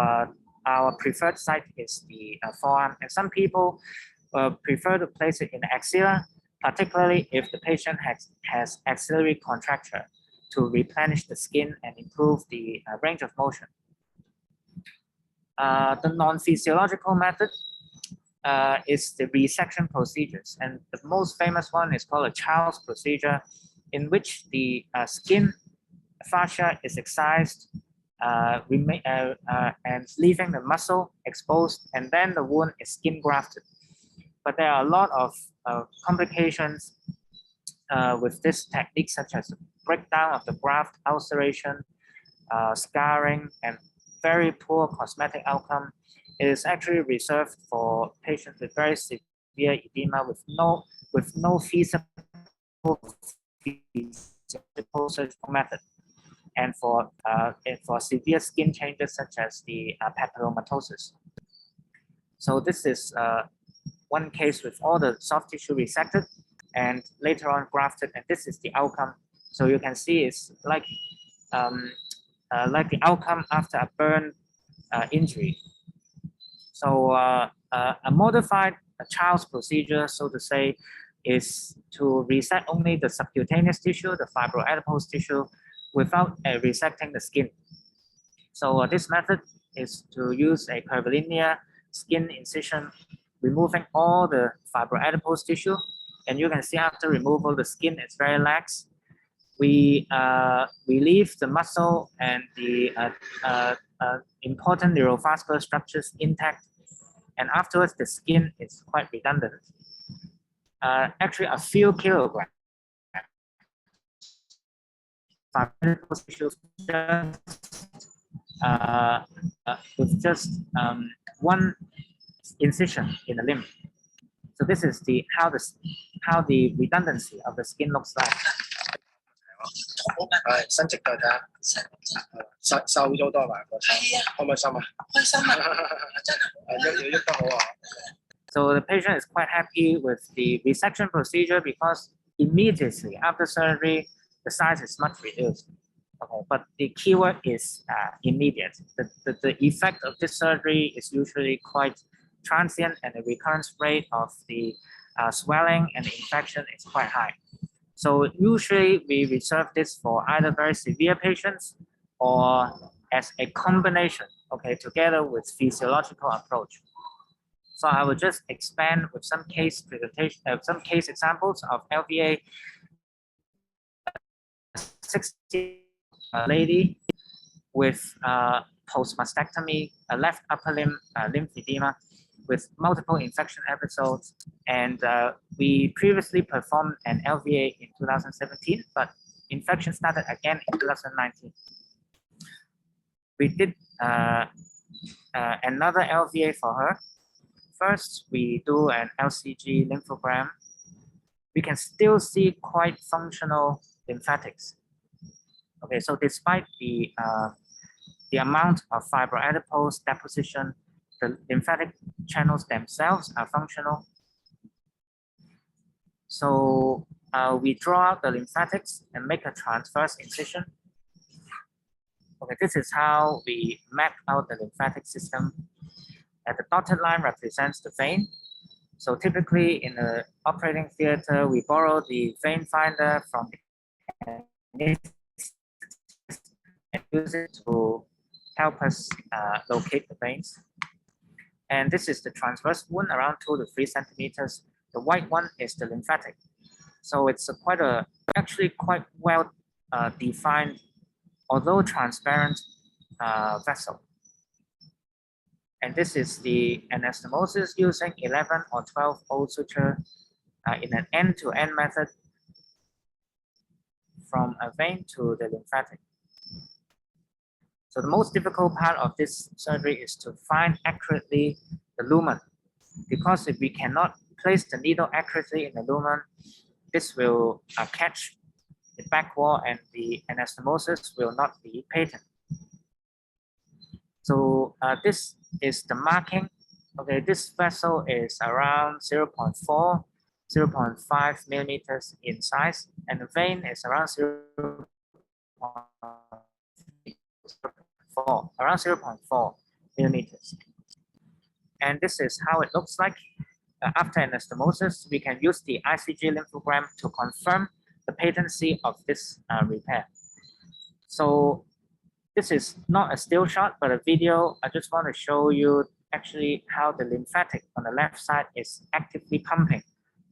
our preferred site is the forearm, and some people prefer to place it in the axilla, particularly if the patient has axillary contracture to replenish the skin and improve the range of motion. The non-physiological method is the resection procedures, and the most famous one is called a Child's procedure, in which the skin fascia is excised and leaving the muscle exposed, and then the wound is skin grafted. But there are a lot of complications with this technique, such as breakdown of the graft, ulceration, scarring, and very poor cosmetic outcome. It is actually reserved for patients with very severe edema with no feasible surgical method, and for severe skin changes such as the papillomatosis. So this is one case with all the soft tissue resected and later on grafted, and this is the outcome. So you can see it's like the outcome after a burn injury. So a modified child's procedure, so to say, is to reset only the subcutaneous tissue, the fibroadipose tissue, without resecting the skin. So this method is to use a curvilinear skin incision, removing all the fibroadipose tissue. And you can see after removal, the skin is very lax. We leave the muscle and the important neurovascular structures intact. And afterwards, the skin is quite redundant. Actually, a few kilograms fibroadipose tissue with just one incision in the limb. So this is how the redundancy of the skin looks like.
伸直腳睇下，瘦咗好多嘛個手，開唔開心啊？開心啊！真係喐得好啊！
So the patient is quite happy with the resection procedure because immediately after surgery, the size is much reduced. Okay, but the keyword is immediate. The effect of this surgery is usually quite transient, and the recurrence rate of the swelling and the infection is quite high. So usually we reserve this for either very severe patients or as a combination, okay, together with physiological approach. So I will just expand with some case presentation, some case examples of LVA. 60 lady with post-mastectomy, left upper limb lymphedema with multiple infection episodes. And we previously performed an LVA in 2017, but infection started again in 2019. We did another LVA for her. First, we do an LCG lymphogram. We can still see quite functional lymphatics. Okay, so despite the amount of fibroadipose deposition, the lymphatic channels themselves are functional. So we draw out the lymphatics and make a transverse incision. Okay, this is how we map out the lymphatic system. And the dotted line represents the vein. So typically in the operating theater, we borrow the vein finder from the and use it to help us locate the veins. And this is the transverse wound around 2 to 3 centimeters. The white one is the lymphatic. So it's actually quite well defined, although transparent vessel. And this is the anastomosis using 11 or 12 old suture in an end-to-end method from a vein to the lymphatic. So the most difficult part of this surgery is to find accurately the lumen, because if we cannot place the needle accurately in the lumen, this will catch the back wall and the anastomosis will not be patent. So this is the marking. Okay, this vessel is around 0.4, 0.5 millimeters in size, and the vein is around 0.4 millimeters. And this is how it looks like. After anastomosis, we can use the ICG lymphogram to confirm the patency of this repair. So this is not a still shot, but a video. I just want to show you actually how the lymphatic on the left side is actively pumping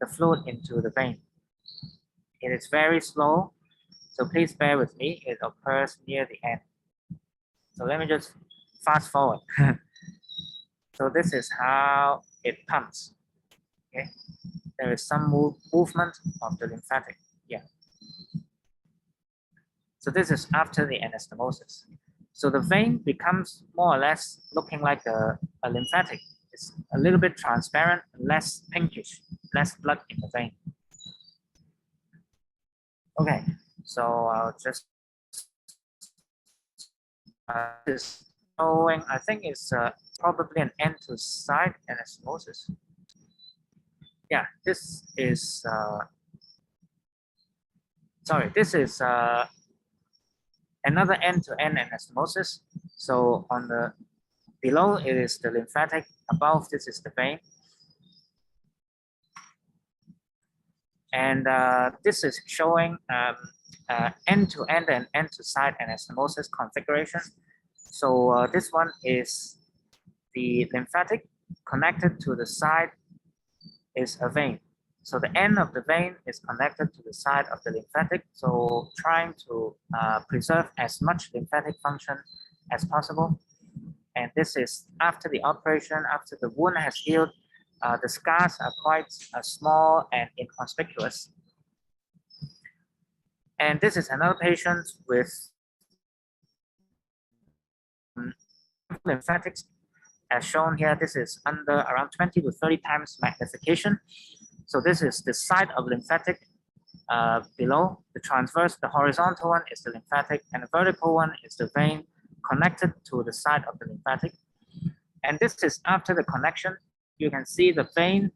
the fluid into the vein. It is very slow, so please bear with me. It occurs near the end. So let me just fast forward. So this is how it pumps. Okay, there is some movement of the lymphatic. Yeah. So this is after the anastomosis. So the vein becomes more or less looking like a lymphatic. It's a little bit transparent, less pinkish, less blood in the vein. Okay, so I'll just this showing, I think it's probably an end to side anastomosis. Yeah, this is sorry, this is another end-to-end anastomosis. So on the below it is the lymphatic, above this is the vein. And this is showing end-to-end and end-to-side anastomosis configuration. So this one is the lymphatic, connected to the side is a vein. So the end of the vein is connected to the side of the lymphatic. So trying to preserve as much lymphatic function as possible. And this is after the operation, after the wound has healed. The scars are quite small and inconspicuous. And this is another patient with lymphatics. As shown here, this is under around 20 to 30 times magnification. So this is the side of lymphatic below. The transverse, the horizontal one is the lymphatic, and the vertical one is the vein connected to the side of the lymphatic. And this is after the connection. You can see the vein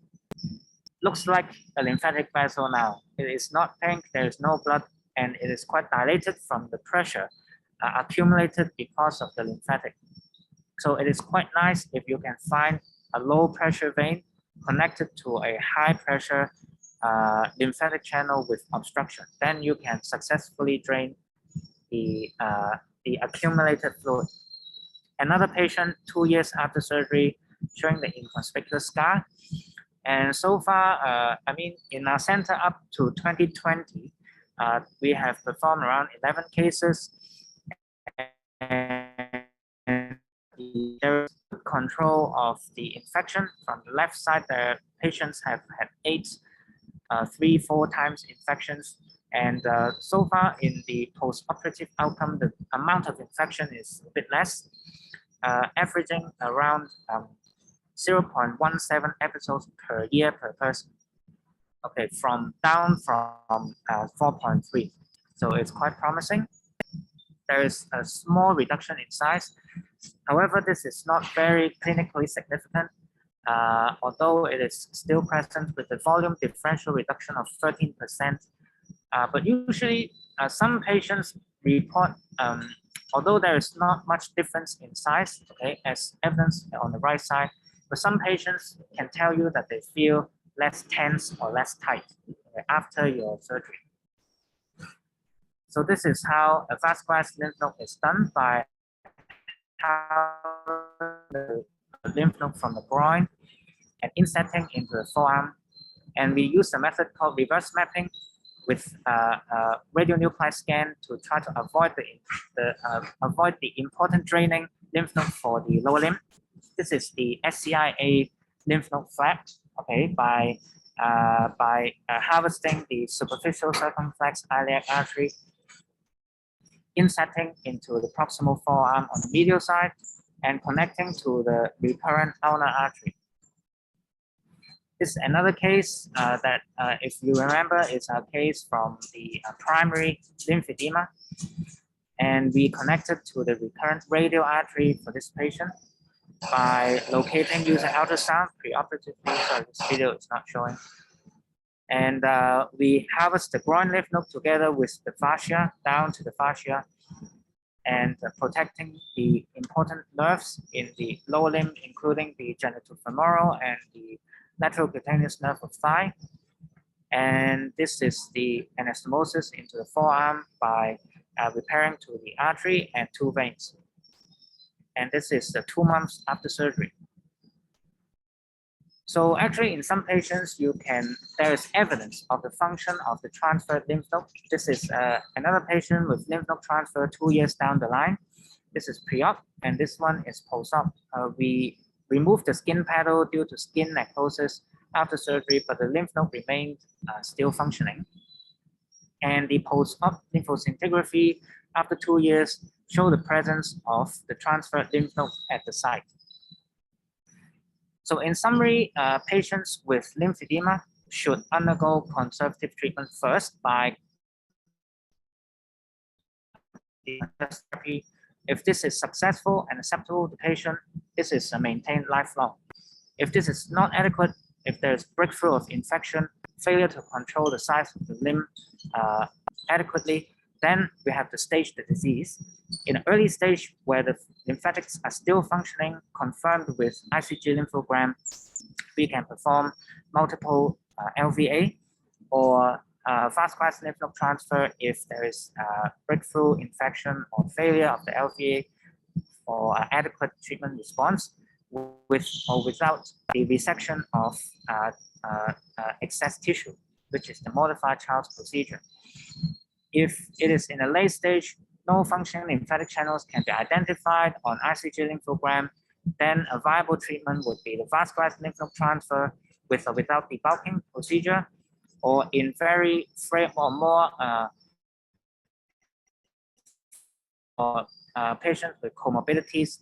looks like a lymphatic vessel now. It is not pink, there is no blood, and it is quite dilated from the pressure accumulated because of the lymphatic. So it is quite nice if you can find a low pressure vein connected to a high pressure lymphatic channel with obstruction. Then you can successfully drain the accumulated fluid. Another patient 2 years after surgery showing the inconspicuous scar. And so far, I mean, in our center up to 2020, we have performed around 11 cases. And there is control of the infection. From the left side, the patients have had 3-4 times infections. And so far in the post-operative outcome, the amount of infection is a bit less, averaging around 0.17 episodes per year per person. Okay, down from 4.3. So it's quite promising. There is a small reduction in size. However, this is not very clinically significant, although it is still present with the volume differential reduction of 13%. But usually, some patients report, although there is not much difference in size, okay, as evidence on the right side, but some patients can tell you that they feel less tense or less tight after your surgery. So this is how a vascularized lymph node is done by how the lymph node from the groin and insetting into the forearm. And we use a method called reverse mapping with radionuclide scan to try to avoid the important draining lymph node for the lower limb. This is the SCIA lymph node flap, okay, by harvesting the superficial circumflex iliac artery, insetting into the proximal forearm on the medial side, and connecting to the recurrent ulnar artery. This is another case that, if you remember, is a case from the primary lymphedema, and we connected to the recurrent radial artery for this patient by locating using ultrasound preoperatively. So this video is not showing. And we harvest the groin lymph node together with the fascia down to the fascia and protecting the important nerves in the lower limb, including the genitofemoral and the lateral cutaneous nerve of thigh. And this is the anastomosis into the forearm by repairing to the artery and 2 veins. And this is 2 months after surgery. So actually, in some patients, there is evidence of the function of the transferred lymph node. This is another patient with lymph node transfer 2 years down the line. This is pre-op, and this one is post-op. We removed the skin paddle due to skin necrosis after surgery, but the lymph node remained still functioning. And the post-op lymphoscintigraphy after 2 years show the presence of the transferred lymph node at the site. So in summary, patients with lymphedema should undergo conservative treatment first by therapy. If this is successful and acceptable to the patient, this is maintained lifelong. If this is not adequate, if there's breakthrough of infection, failure to control the size of the limb adequately, then we have to stage the disease. In an early stage where the lymphatics are still functioning, confirmed with ICG lymphogram, we can perform multiple LVA or fast-class lymph node transfer if there is breakthrough infection or failure of the LVA for adequate treatment response with or without the resection of excess tissue, which is the modified Charles procedure. If it is in a late stage, no functioning lymphatic channels can be identified on ICG lymphogram, then a viable treatment would be the vascular lymph node transfer with or without debulking procedure, or in very frail or more patients with comorbidities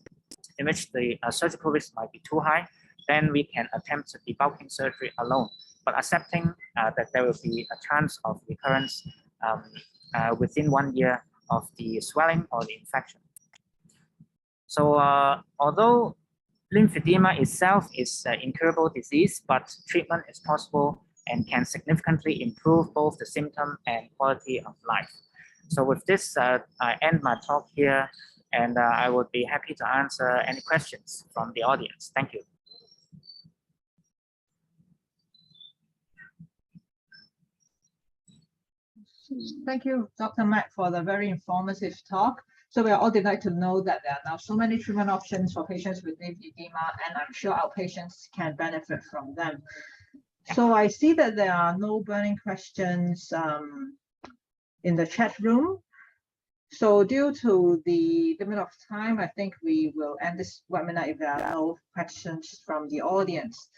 in which the surgical risk might be too high, then we can attempt debulking surgery alone, but accepting that there will be a chance of recurrence within 1 year of the swelling or the infection. So although lymphedema itself is an incurable disease, but treatment is possible and can significantly improve both the symptom and quality of life. So with this, I end my talk here, and I would be happy to answer any questions from the audience. Thank you.
Thank you, Dr. Mack, for the very informative talk. So we are all delighted to know that there are now so many treatment options for patients with lymphedema, and I'm sure our patients can benefit from them. So I see that there are no burning questions in the chat room. So due to the limit of time, I think we will end this webinar if there are no questions from the audience.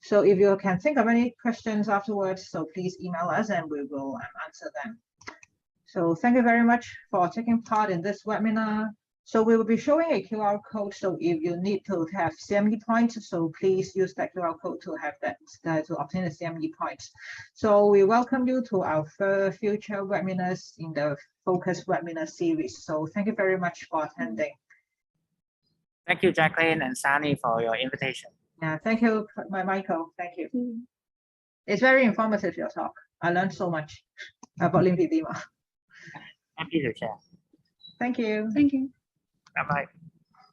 So if you can think of any questions afterwards, so please email us and we will answer them. So thank you very much for taking part in this webinar. So we will be showing a QR code. So if you need to have CME points, so please use that QR code to have that to obtain the CME points. So we welcome you to our future webinars in the Focus webinar series. So thank you very much for attending.
Thank you, Jacqueline and Sani, for your invitation.
Yeah, thank you, Michael. Thank you. It's very informative, your talk. I learned so much about lymphedema.
Happy to share.
Thank you. Thank you.
Bye-bye.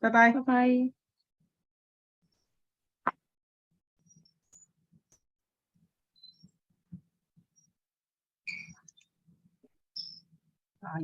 Bye-bye.
Bye-bye.
Ah,